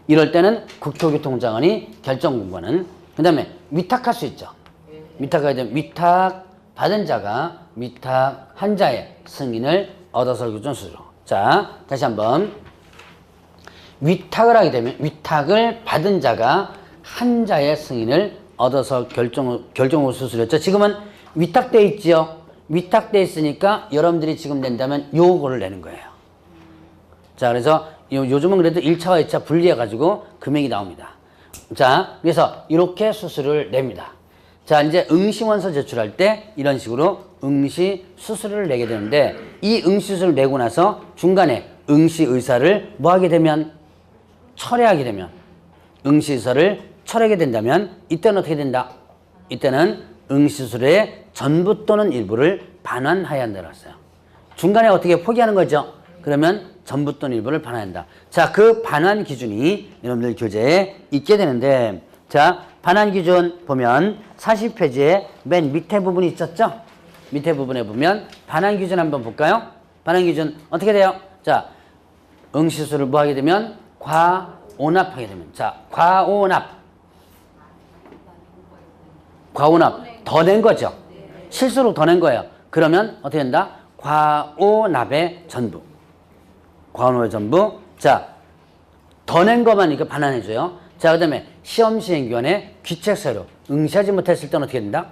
이럴 때는 국토교통장관이 결정 공고는, 그 다음에 위탁할 수 있죠. 위탁하게 되면 위탁 받은 자가 위탁한 자의 승인을 얻어서 규정 수수료. 자, 다시 한번. 위탁을 하게 되면 위탁을 받은 자가 한 자의 승인을 얻어서 결정후 수수료죠. 지금은 위탁돼 있지요. 위탁돼 있으니까 여러분들이 지금 낸다면 요거를 내는 거예요. 자, 그래서 요즘은 그래도 1차와 2차 분리해가지고 금액이 나옵니다. 자, 그래서 이렇게 수수료를 냅니다. 자, 이제 응시원서 제출할 때 이런 식으로 응시 수수료를 내게 되는데, 이 응시 수수료를 내고 나서 중간에 응시 의사를 뭐 하게 되면, 철회하게 되면, 응시 의사를 철회하게 된다면 이때는 어떻게 된다? 이때는 응시 수수료의 전부 또는 일부를 반환하여야 한다고 했어요. 중간에 어떻게 포기하는 거죠? 그러면 전부 또는 일부를 반환한다. 자, 그 반환 기준이 여러분들 교재에 있게 되는데, 자, 반환 기준 보면 40페이지에 맨 밑에 부분이 있었죠? 밑에 부분에 보면 반환 기준 한번 볼까요? 반환 기준 어떻게 돼요? 자, 응시수를 뭐 하게 되면 과오납하게 되면, 자, 과오납 더 낸 거죠. 실수로 더 낸 거예요. 그러면 어떻게 된다? 과오납의 전부. 과오납의 전부. 자, 더 낸 것만 이렇게 반환해줘요. 자, 그 다음에 시험시행기관에 귀책사유로 응시하지 못했을 때는 어떻게 된다?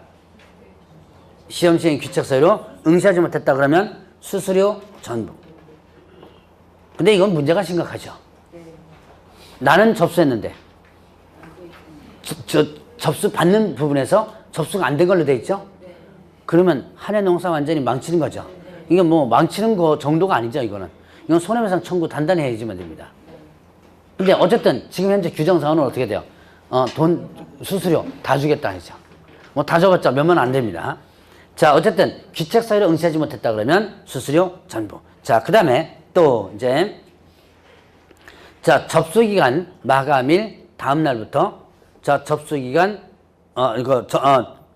시험시행 귀책사유로 응시하지 못했다 그러면 수수료 전부. 근데 이건 문제가 심각하죠. 나는 접수했는데 접수 받는 부분에서 접수가 안 된 걸로 돼 있죠? 그러면 한해 농사 완전히 망치는 거죠. 이게 뭐 망치는 거 정도가 아니죠, 이거는. 이건 손해배상 청구 단단히 해야지만 됩니다. 근데 어쨌든 지금 현재 규정상으로는 어떻게 돼요? 돈, 수수료 다 주겠다 하죠. 뭐 다 적었죠. 몇만 안 됩니다. 자, 어쨌든 귀책사유로 응시하지 못했다 그러면 수수료 전부. 자, 그 다음에 또 이제, 자, 접수기간 마감일 다음 날부터, 자, 접수기간,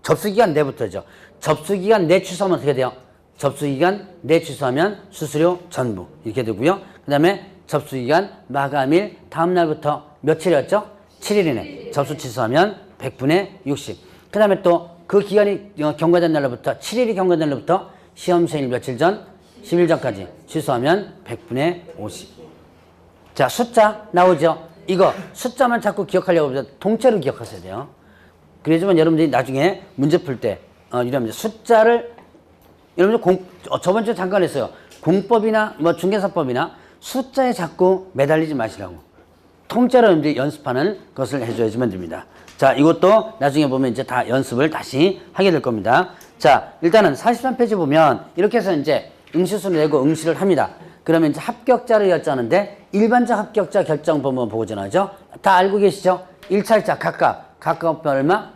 접수기간 내부터죠. 접수기간 내 취소하면 어떻게 돼요? 접수기간 내 취소하면 수수료 전부. 이렇게 되고요. 그 다음에 접수기간 마감일 다음 날부터 며칠이었죠? 7일이네. 접수 취소하면 100분의 60. 그 다음에 또 그 기간이 경과된 날로부터 7일이 경과된 날로부터 시험시행일 며칠 전 10일 전까지 취소하면 100분의 50. 자, 숫자 나오죠? 이거 숫자만 자꾸 기억하려고 하면 통째로 기억하셔야 돼요. 그래야지만 여러분들이 나중에 문제 풀 때 이러면 숫자를, 여러분들 저번 주에 잠깐 했어요. 공법이나 뭐 중개사법이나 숫자에 자꾸 매달리지 마시라고. 통째로 이제 연습하는 것을 해줘야지만 됩니다. 자, 이것도 나중에 보면 이제 다 연습을 다시 하게 될 겁니다. 자, 일단은 43페이지 보면 이렇게 해서 이제 응시수를 내고 응시를 합니다. 그러면 이제 합격자를 결정하는데 일반적 합격자 결정 법문 보고 전하죠. 다 알고 계시죠? 1차, 2차 각각 가까운 별 얼마?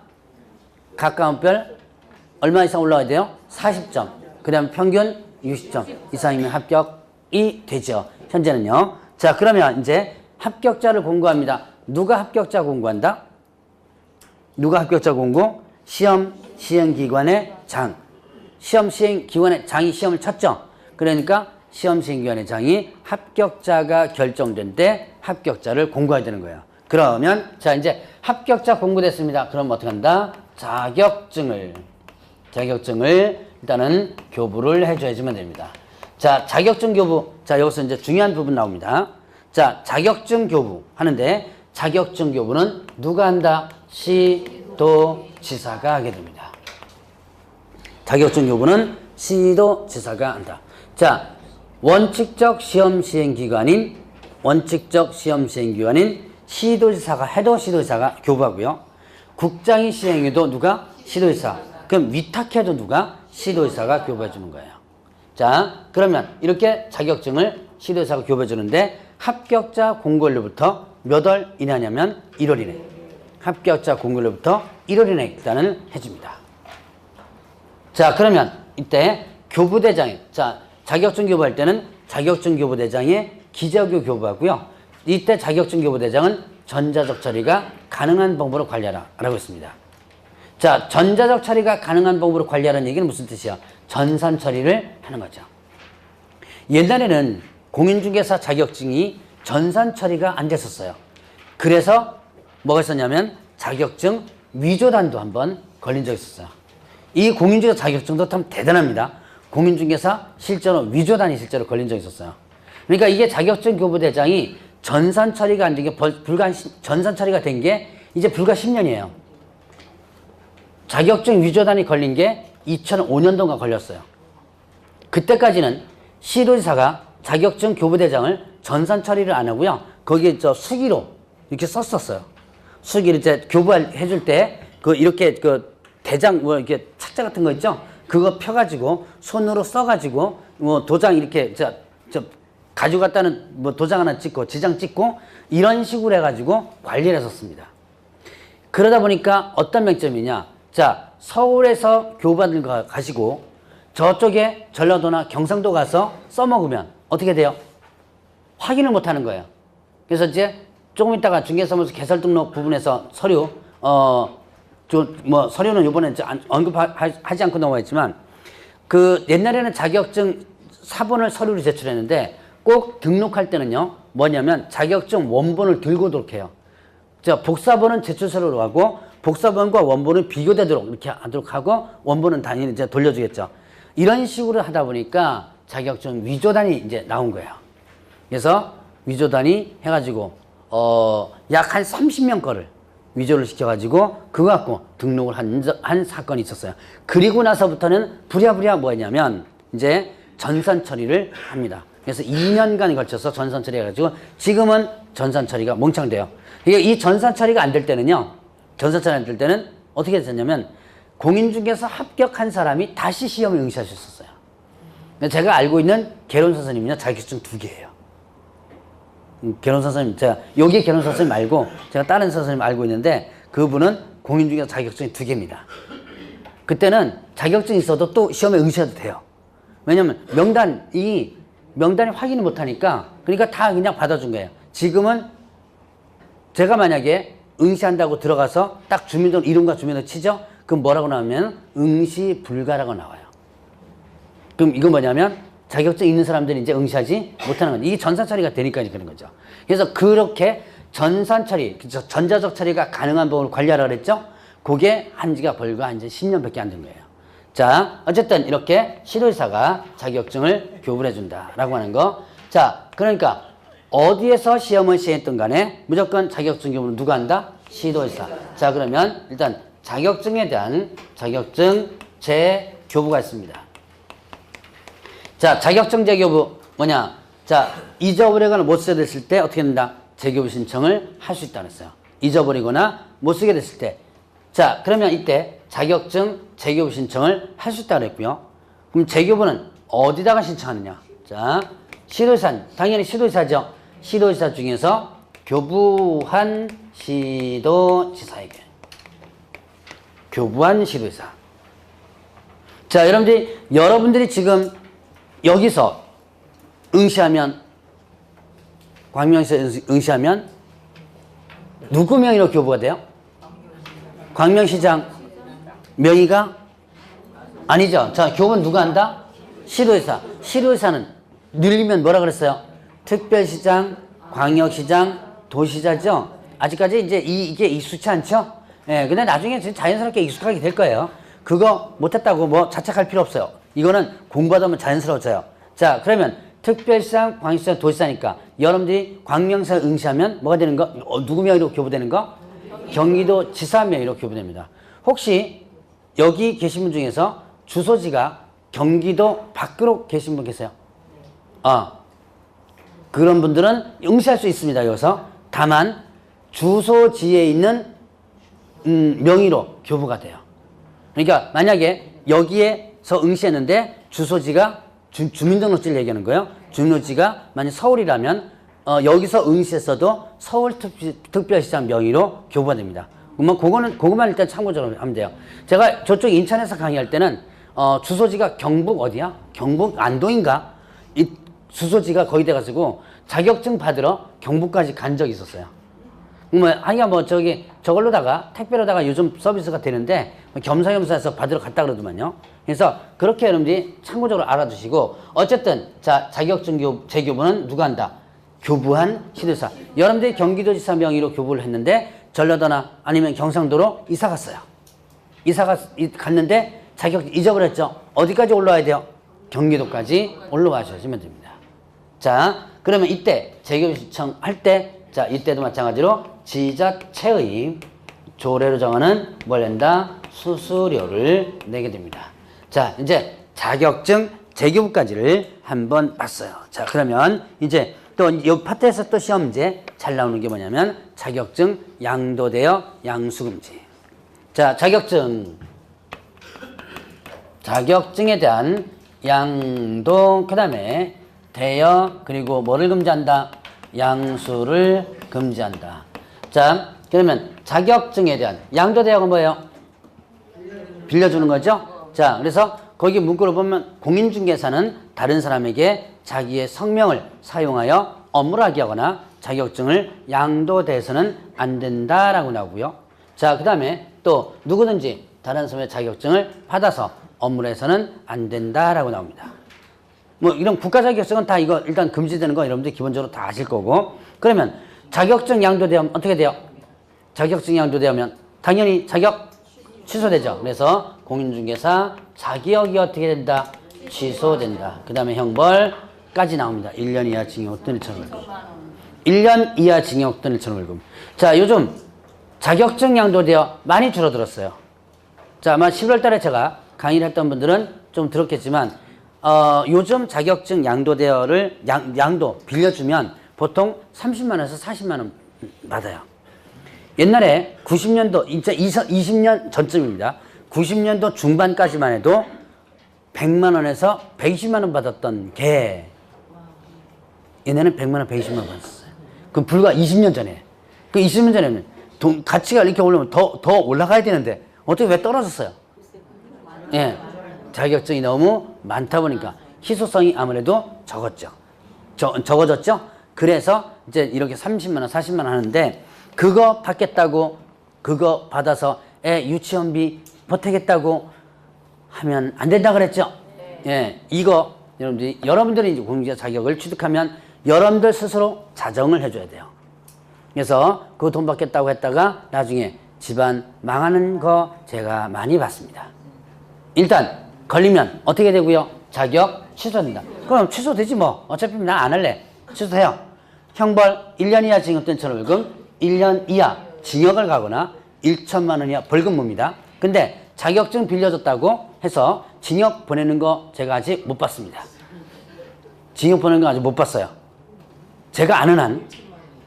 가까운 별 얼마 이상 올라가야 돼요? 40점. 그 다음 평균 60점 이상이면 합격이 되죠. 현재는요. 자, 그러면 이제 합격자를 공고합니다. 누가 합격자 공고한다? 누가 합격자 공고? 시험 시행기관의 장. 시험 시행기관의 장이 시험을 쳤죠. 그러니까 시험 시행기관의 장이 합격자가 결정된 때 합격자를 공고해야 되는 거예요. 그러면 자, 이제 합격자 공고됐습니다. 그럼 어떻게 한다? 자격증을 일단은 교부를 해줘야지만 됩니다. 자, 자격증 교부. 자, 여기서 이제 중요한 부분 나옵니다. 자, 자격증 교부 하는데 자격증 교부는 누가 한다? 시도지사가 하게 됩니다. 자격증 교부는 시도지사가 한다. 자, 원칙적 시험 시행기관인 시도지사가 해도 시도지사가 교부하고요. 국장이 시행해도 누가? 시도지사. 그럼 위탁해도 누가? 시도지사가 교부해 주는 거예요. 자, 그러면 이렇게 자격증을 시도지사가 교부해 주는데 합격자 공고일로부터 몇 월 이내냐면 1월 이내. 합격자 공고일로부터 1월 이내 일단은 해줍니다. 자, 그러면 이때 교부대장이, 자, 자격증 교부할 때는 자격증 교부대장의 기재학교 교부하고요. 이때 자격증 교부대장은 전자적 처리가 가능한 방법으로 관리하라 라고 했습니다. 자, 전자적 처리가 가능한 방법으로 관리하라는 얘기는 무슨 뜻이야? 전산 처리를 하는 거죠. 옛날에는 공인중개사 자격증이 전산 처리가 안 됐었어요. 그래서 뭐가 있었냐면 자격증 위조단도 한번 걸린 적이 있었어요. 이 공인중개사 자격증도 참 대단합니다. 공인중개사 실제로 위조단이 실제로 걸린 적이 있었어요. 그러니까 이게 자격증 교부대장이 전산 처리가 안 된 게 전산 처리가 된 게 이제 불과 10년이에요. 자격증 위조단이 걸린 게 2005년도인가 걸렸어요. 그때까지는 시도지사가 자격증 교부대장을 전산 처리를 안 하고요. 거기에 수기로 이렇게 썼었어요. 수기를 이제 교부해줄 때 이렇게 대장 이렇게 착자 같은 거 있죠? 그거 펴가지고 손으로 써가지고 도장 이렇게 가져갔다는 도장 하나 찍고 지장 찍고 이런 식으로 해가지고 관리를 했었습니다. 그러다 보니까 어떤 맹점이냐? 자, 서울에서 교부받을 거 가시고 저쪽에 전라도나 경상도 가서 써먹으면 어떻게 돼요? 확인을 못 하는 거예요. 그래서 이제 조금 있다가 중개사무소 개설 등록 부분에서 서류, 서류는 요번에 언급하지 않고 넘어갔지만, 옛날에는 자격증 사본을 서류로 제출했는데 꼭 등록할 때는요, 뭐냐면 자격증 원본을 들고 오도록 해요. 자, 복사본은 제출 서류로 하고, 복사본과 원본은 비교되도록 이렇게 하도록 하고, 원본은 당연히 이제 돌려주겠죠. 이런 식으로 하다 보니까 자격증 위조단이 이제 나온 거예요. 그래서 위조단이 해가지고, 약 한 30명 거를 위조를 시켜가지고, 그거 갖고 등록을 한 사건이 있었어요. 그리고 나서부터는 부랴부랴 뭐냐면, 이제 전산 처리를 합니다. 그래서 2년간에 걸쳐서 전산 처리해가지고, 지금은 전산 처리가 몽창돼요. 이 전산 처리가 안 될 때는요, 전산 처리 안 될 때는 어떻게 됐냐면, 공인중개사 합격한 사람이 다시 시험을 응시할 수 있었어요. 제가 알고 있는 개론 선생님은요, 자격증 2개예요. 개론 선생님, 여기 개론 선생님 말고, 제가 다른 선생님 알고 있는데, 그분은 공인중개사 자격증이 2개입니다. 그때는 자격증이 있어도 또 시험에 응시해도 돼요. 왜냐면, 명단이 확인을 못 하니까, 그러니까 다 그냥 받아준 거예요. 지금은 제가 만약에 응시한다고 들어가서 딱 주민등록 이름과 주민등록 치죠? 그럼 뭐라고 나오면 응시 불가라고 나와요. 그럼 이건 뭐냐면 자격증 있는 사람들이 이제 응시하지 못하는 거죠. 이게 전산 처리가 되니까 그런 거죠. 그래서 그렇게 전산 처리, 전자적 처리가 가능한 법을 관리하라 그랬죠? 그게 한지가 벌써 이제 10년밖에 안 된 거예요. 자, 어쨌든 이렇게 시도지사가 자격증을 교부해 준다라고 하는 거. 자, 그러니까 어디에서 시험을 시행했든 간에 무조건 자격증 교부는 누가 한다? 시도지사. 자, 그러면 일단 자격증에 대한 자격증 재교부가 있습니다. 자, 자격증 재교부 뭐냐? 자, 잊어버리거나 못 쓰게 됐을 때 어떻게 된다? 재교부 신청을 할 수 있다고 했어요. 잊어버리거나 못 쓰게 됐을 때. 자, 그러면 이때 자격증 재교부 신청을 할 수 있다고 했고요. 그럼 재교부는 어디다가 신청하느냐? 자, 시도지사, 당연히 시도지사죠. 시도지사 중에서 교부한 시도지사에게. 교부한 시도지사. 자, 여러분들이 지금 여기서 응시하면, 광명시에서 응시하면 누구 명의로 교부가 돼요? 광명시장 명의가? 아니죠. 자, 교부는 누가 한다? 시도지사. 시도지사는 늘리면 뭐라 그랬어요? 특별시장, 광역시장, 도시자죠? 아직까지 이제 이게 익숙치 않죠? 예, 근데 나중에 자연스럽게 익숙하게 될 거예요. 그거 못했다고 뭐 자책할 필요 없어요. 이거는 공부하다 보면 자연스러워져요. 자, 그러면 특별시장, 광역시장, 도시사니까 여러분들이 광명시에 응시하면 뭐가 되는 거? 누구 명의로 교부되는 거? 경기도 지사 명의로 교부됩니다. 혹시 여기 계신 분 중에서 주소지가 경기도 밖으로 계신 분 계세요? 그런 분들은 응시할 수 있습니다. 여기서. 다만 주소지에 있는 명의로 교부가 돼요. 그러니까 만약에 여기에서 응시했는데 주소지가 주민등록지를 얘기하는 거예요. 주민등록지가 만약 서울이라면 여기서 응시했어도 서울특별시장 명의로 교부가 됩니다. 그러면 그거만 일단 참고적으로 하면 돼요. 제가 저쪽 인천에서 강의할 때는 주소지가 경북 어디야? 경북 안동인가? 이 주소지가 거의 돼가지고 자격증 받으러 경북까지 간 적이 있었어요. 하기가 저걸로다가 택배로다가 요즘 서비스가 되는데 겸사겸사해서 받으러 갔다 그러더만요. 그래서 그렇게 여러분들이 참고적으로 알아두시고 어쨌든 자 자격증 재교부는 누가 한다? 교부한 시도사. 여러분들이 경기도지사 명의로 교부를 했는데 전라도나 아니면 경상도로 이사 갔어요. 갔는데 자격 잊어버렸죠. 어디까지 올라와야 돼요? 경기도까지 올라와주시면 됩니다. 자, 그러면 이때 재교부 신청 할 때, 자, 이때도 마찬가지로 지자체의 조례로 정하는 뭘 낸다? 수수료를 내게 됩니다. 자, 이제 자격증 재교부까지를 한번 봤어요. 자, 그러면 이제 또 이 파트에서 또 시험 문제 잘 나오는 게 뭐냐면 자격증 양도되어 양수금지. 자, 자격증에 대한 양도, 그 다음에 대여, 그리고 뭐를 금지한다? 양수를 금지한다. 자, 그러면 자격증에 대한 양도 대여가 뭐예요? 빌려주는 거죠? 자, 그래서 거기 문구를 보면 공인중개사는 다른 사람에게 자기의 성명을 사용하여 업무를 하게 하거나 자격증을 양도돼서는 안 된다라고 나오고요. 자, 그 다음에 또 누구든지 다른 사람의 자격증을 받아서 업무를 해서는 안 된다라고 나옵니다. 뭐 이런 국가 자격증은 다 이거 일단 금지되는 거 여러분들 기본적으로 다 아실 거고. 그러면 자격증 양도되면 어떻게 돼요? 자격증 양도되면 당연히 자격 취소되죠. 그래서 공인중개사 자격이 어떻게 된다? 취소된다. 그 다음에 형벌까지 나옵니다. 1년 이하 징역 또는 1,500원. 1년 이하 징역 또는 1,500원. 자, 요즘 자격증 양도되어 많이 줄어들었어요. 자, 아마 11월 달에 제가 강의를 했던 분들은 좀 들었겠지만 요즘 자격증 양도대여를 양도 빌려주면 보통 30만 원에서 40만 원 받아요. 옛날에 90년도 진짜 20년 전쯤입니다. 90년도 중반까지만 해도 100만 원에서 120만 원 받았던 게 얘네는 100만 원, 120만 원 받았어요. 그 불과 20년 전에. 그 20년 전에는 가치가 이렇게 올라오면 더 올라가야 되는데 어떻게 왜 떨어졌어요? 예. 자격증이 너무 많다 보니까 희소성이 아무래도 적어졌죠? 그래서 이제 이렇게 30만 원, 40만 원 하는데 그거 받겠다고 그거 받아서 애 유치원비 보태겠다고 하면 안 된다 그랬죠? 예. 이거 여러분들이 이제 공직자 자격을 취득하면 여러분들 스스로 자정을 해줘야 돼요. 그래서 그 돈 받겠다고 했다가 나중에 집안 망하는 거 제가 많이 봤습니다. 일단 걸리면 어떻게 되고요? 자격 취소된다. 그럼 취소되지 뭐. 어차피 나 안 할래. 취소해요. 형벌 1년 이하 징역 또는 1,500원, 1년 이하 징역을 가거나 1천만 원 이하 벌금입니다. 근데 자격증 빌려줬다고 해서 징역 보내는 거 제가 아직 못 봤습니다. 징역 보내는 거 아직 못 봤어요. 제가 아는 한.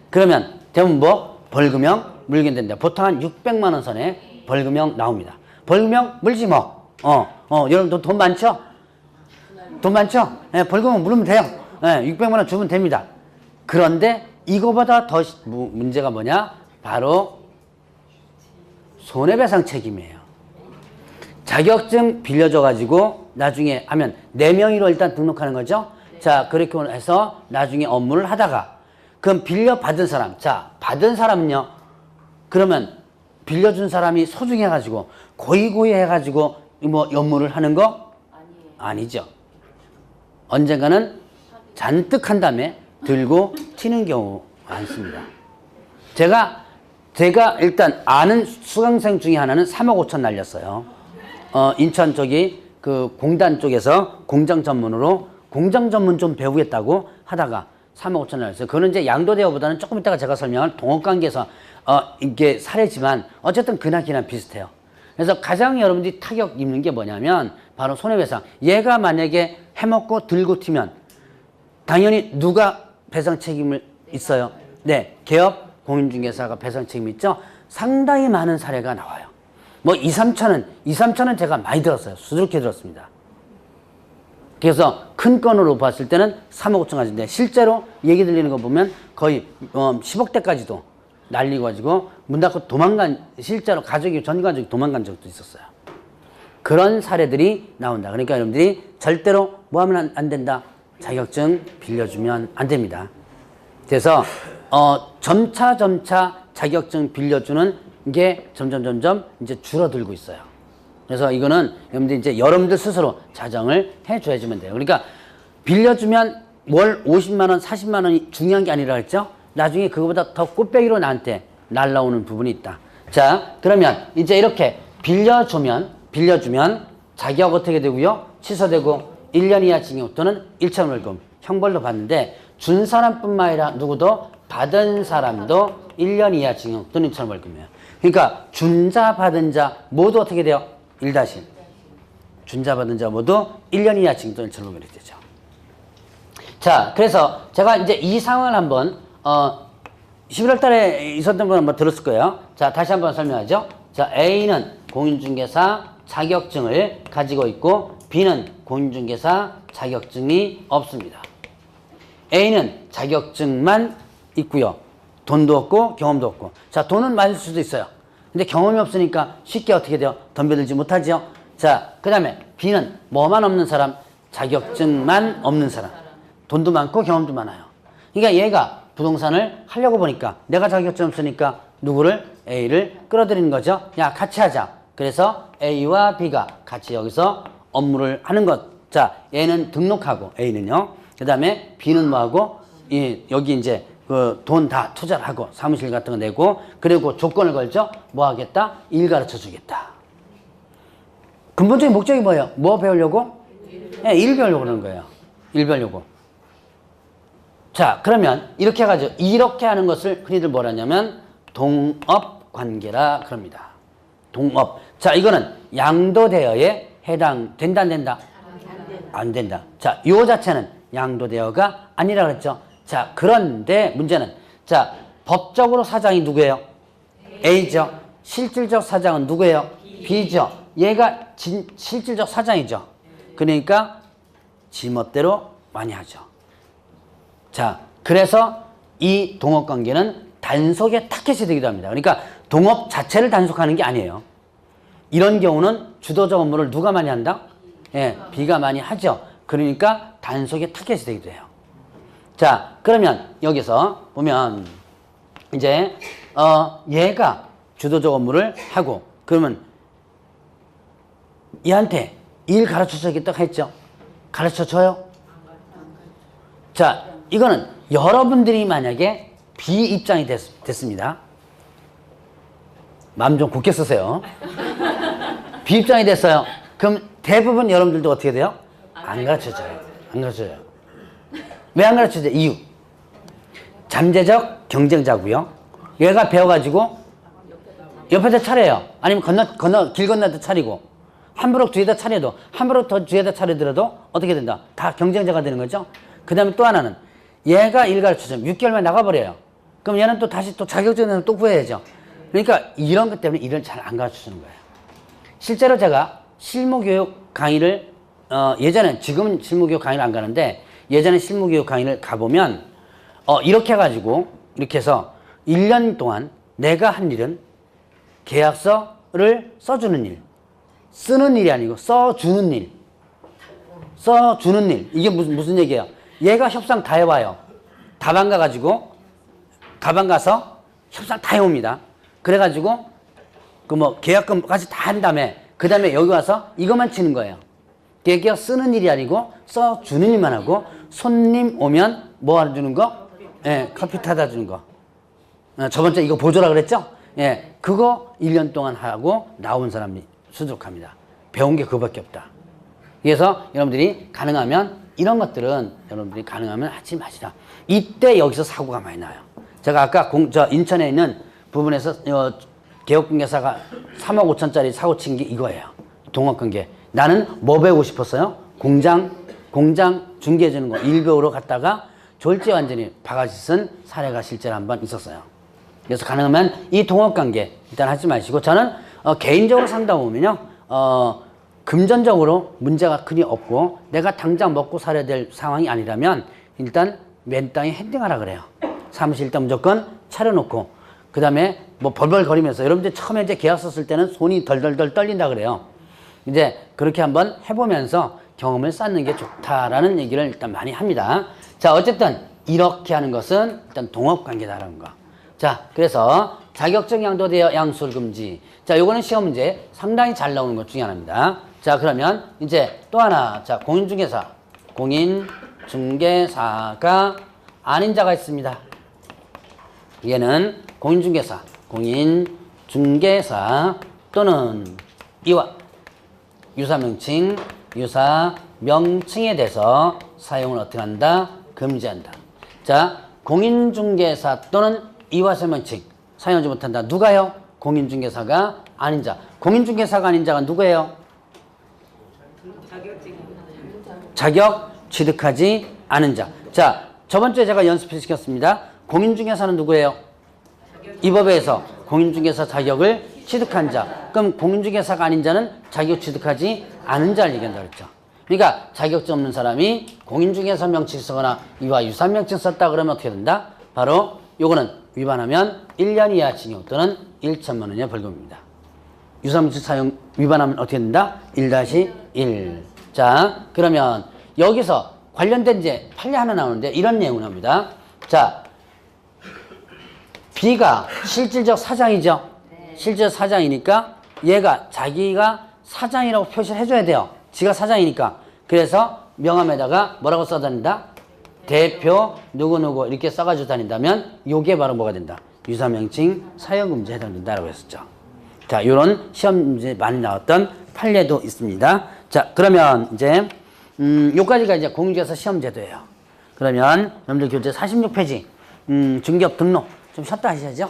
그러면 대부분 뭐 벌금형 물게 된다. 보통 한 600만 원 선에 벌금형 나옵니다. 벌금형 물지 뭐. 여러분 돈 많죠? 돈 많죠? 예, 벌금은 물으면 돼요. 예, 600만 원 주면 됩니다. 그런데 이거보다 더 문제가 뭐냐? 바로 손해배상 책임이에요. 자격증 빌려줘가지고 나중에 하면 내 명의로 일단 등록하는 거죠. 자, 그렇게 해서 나중에 업무를 하다가 그럼 빌려받은 사람, 자, 받은 사람은요. 그러면 빌려준 사람이 소중해가지고 고이고이 해가지고 뭐 업무를 하는 거? 아니죠. 언젠가는 잔뜩 한 다음에 들고 튀는 경우 많습니다. 제가 일단 아는 수강생 중에 하나는 3억 5천 날렸어요. 인천 쪽이 그 공단 쪽에서 공장 전문으로 공장 전문 좀 배우겠다고 하다가 3억 5천 날렸어요. 그거는 이제 양도대여보다는 조금 이따가 제가 설명할 동업관계에서 이게 사례지만 어쨌든 그나기나 비슷해요. 그래서 가장 여러분들이 타격 입는 게 뭐냐면 바로 손해배상. 얘가 만약에 해먹고 들고 튀면 당연히 누가 배상 책임을 있어요? 네, 개업 공인중개사가 배상 책임이 있죠. 상당히 많은 사례가 나와요. 뭐 2, 3천은 제가 많이 들었어요. 수두룩히 들었습니다. 그래서 큰 건으로 봤을 때는 3억 5천 가지인데 실제로 얘기 들리는 거 보면 거의 10억대까지도 날리고 가지고 문 닫고 실제로 전 가족이 도망간 적도 있었어요. 그런 사례들이 나온다. 그러니까 여러분들이 절대로 뭐 하면 안 된다? 자격증 빌려주면 안 됩니다. 그래서 점차 자격증 빌려주는 게 점점 이제 줄어들고 있어요. 그래서 이거는 여러분들 스스로 자정을 해줘야지만 돼요. 그러니까 빌려주면 월 50만 원, 40만 원이 중요한 게 아니라 했죠. 나중에 그거보다 더 꽃배기로 나한테 날라오는 부분이 있다. 자, 그러면 이제 이렇게 빌려주면 자격 어떻게 되고요? 취소되고 1년 이하 징역 또는 1천 월급 형벌도 받는데 준 사람뿐만 아니라 누구도 받은 사람도 1년 이하 징역 또는 1천 월급이에요. 그러니까 준 자 받은 자 모두 어떻게 돼요? 1-1. 준 자 받은 자 모두 1년 이하 징역 또는 1천 월급이 되죠. 자, 그래서 제가 이제 이 상황을 한번 11월 달에 있었던 건 한번 들었을 거예요. 자, 다시 한번 설명하죠. 자, A는 공인중개사 자격증을 가지고 있고 B는 공인중개사 자격증이 없습니다. A는 자격증만 있고요. 돈도 없고 경험도 없고. 자, 돈은 많을 수도 있어요. 근데 경험이 없으니까 쉽게 어떻게 돼요? 덤벼들지 못하죠. 자, 그 다음에 B는 뭐만 없는 사람? 자격증만 없는 사람. 돈도 많고 경험도 많아요. 그러니까 얘가 부동산을 하려고 보니까 내가 자격증 없으니까 누구를? A를 끌어들이는 거죠. 야, 같이 하자. 그래서 A와 B가 같이 여기서 업무를 하는 것. 자, 얘는 등록하고 A는요. 그 다음에 B는 뭐하고? 여기 이제 그 돈 다 투자를 하고 사무실 같은 거 내고 그리고 조건을 걸죠. 뭐 하겠다? 일 가르쳐 주겠다. 근본적인 목적이 뭐예요? 뭐 배우려고? 네, 일 배우려고 그러는 거예요. 일 배우려고. 자, 그러면 이렇게 해가지고 이렇게 하는 것을 흔히들 뭐라 하냐면 동업관계라 그럽니다. 동업. 자, 이거는 양도대여에 해당된다 안 된다? 안 된다. 자, 요 자체는 양도대여가 아니라 그랬죠. 자, 그런데 문제는 자, 법적으로 사장이 누구예요? A죠. 실질적 사장은 누구예요? B죠. 얘가 실질적 사장이죠. 그러니까 지멋대로 많이 하죠. 자, 그래서 이 동업관계는 단속의 타켓이 되기도 합니다. 그러니까 동업 자체를 단속하는 게 아니에요. 이런 경우는 주도적 업무를 누가 많이 한다? 예, B가 많이 하죠. 그러니까 단속의 타켓이 되기도 해요. 자, 그러면 여기서 보면 이제 얘가 주도적 업무를 하고 그러면 얘한테 일 가르쳐주겠다고 했죠. 가르쳐줘요? 자, 이거는 여러분들이 만약에 B 입장이 됐습니다. 마음 좀 굳게 쓰세요. B 입장이 됐어요. 그럼 대부분 여러분들도 어떻게 돼요? 안 가르쳐줘요. 안 가르쳐줘요. 왜 안 가르쳐줘요? 이유. 잠재적 경쟁자고요. 얘가 배워가지고 옆에다 차려요. 아니면 길 건너다 차리고 한 브록 뒤에다 차려도 한 브록 더 뒤에다 차리더라도 어떻게 된다? 다 경쟁자가 되는 거죠. 그 다음에 또 하나는 얘가 일 가르쳐주면 6개월 만에 나가버려요. 그럼 얘는 또 다시 또 자격증을 또 구해야죠. 그러니까 이런 것 때문에 일을 잘 안 가르쳐주는 거예요. 실제로 제가 실무교육 강의를 예전엔 지금은 실무교육 강의를 안 가는데 예전에 실무교육 강의를 가보면 이렇게 해가지고 이렇게 해서 1년 동안 내가 한 일은 계약서를 써주는 일, 쓰는 일이 아니고 써주는 일, 써주는 일. 이게 무슨 얘기예요? 얘가 협상 다 해와요. 다방 가가지고 다방 가서 협상 다 해옵니다. 그래가지고 그 뭐 계약금까지 다 한 다음에 그 다음에 여기 와서 이것만 치는 거예요. 계약 쓰는 일이 아니고 써주는 일만 하고 손님 오면 뭐 해주는 거? 예, 커피 타다 주는 거. 저번 주에 이거 보조라 그랬죠? 예, 그거 1년 동안 하고 나온 사람이 수두룩합니다. 배운 게 그거밖에 없다. 그래서 여러분들이 가능하면 이런 것들은 여러분들이 가능하면 하지 마시라. 이때 여기서 사고가 많이 나요. 제가 아까 인천에 있는 부분에서 개업공개사가 3억 5천짜리 사고 친 게 이거예요. 동업관계. 나는 뭐 배우고 싶었어요? 공장 중개해주는 거 일배우러 갔다가 졸지 완전히 바가지 쓴 사례가 실제로 한번 있었어요. 그래서 가능하면 이 동업관계 일단 하지 마시고 저는 개인적으로 산다 보면요. 금전적으로 문제가 크게 없고 내가 당장 먹고 살아야 될 상황이 아니라면 일단 맨 땅에 헤딩하라 그래요. 사무실 일단 무조건 차려놓고 그 다음에 뭐 벌벌거리면서 여러분들 처음에 이제 계약서 쓸 때는 손이 덜덜덜 떨린다 그래요. 이제 그렇게 한번 해보면서 경험을 쌓는 게 좋다라는 얘기를 일단 많이 합니다. 자, 어쨌든 이렇게 하는 것은 일단 동업관계다라는 거. 자, 그래서 자격증 양도되어 양수를 금지. 자, 요거는 시험 문제 상당히 잘 나오는 것 중에 하나입니다. 자, 그러면 이제 또 하나. 자, 공인중개사. 공인중개사가 아닌 자가 있습니다. 얘는 공인중개사. 공인중개사 또는 이와 유사명칭, 유사명칭에 대해서 사용을 어떻게 한다? 금지한다. 자, 공인중개사 또는 이화설명칭 사용하지 못한다. 누가요? 공인중개사가 아닌 자. 공인중개사가 아닌 자가 누구예요? 자격 취득하지 않은 자. 자, 저번 주에 제가 연습을 시켰습니다. 공인중개사는 누구예요? 이 법에서 공인중개사 자격을 취득한 자. 그럼 공인중개사가 아닌 자는 자격 취득하지 않은 자를 얘기한다 그랬죠. 그러니까 자격증 없는 사람이 공인중개사 명칭 쓰거나 이와 유사한 명칭 썼다 그러면 어떻게 된다? 바로 요거는 위반하면 1년 이하 징역 또는 1천만 원 이하 벌금입니다. 유사한 명칭 사용 위반하면 어떻게 된다? 1-1. 자, 그러면 여기서 관련된 이제 판례 하나 나오는데 이런 내용을 합니다. 자, B가 실질적 사장이죠. 실질적 사장이니까 얘가 자기가 사장이라고 표시를 해줘야 돼요. 지가 사장이니까. 그래서 명함에다가 뭐라고 써다닌다? 대표 누구누구 이렇게 써가지고 다닌다면 요게 바로 뭐가 된다? 유사명칭 사용금지에 해당된다라고 했었죠. 자, 요런 시험 문제 많이 나왔던 판례도 있습니다. 자, 그러면 이제 요까지가 이제 공인중개사 시험 제도예요. 그러면 여러분들 교재 46페이지 중개업 등록 좀 쉬었다 하셔야죠.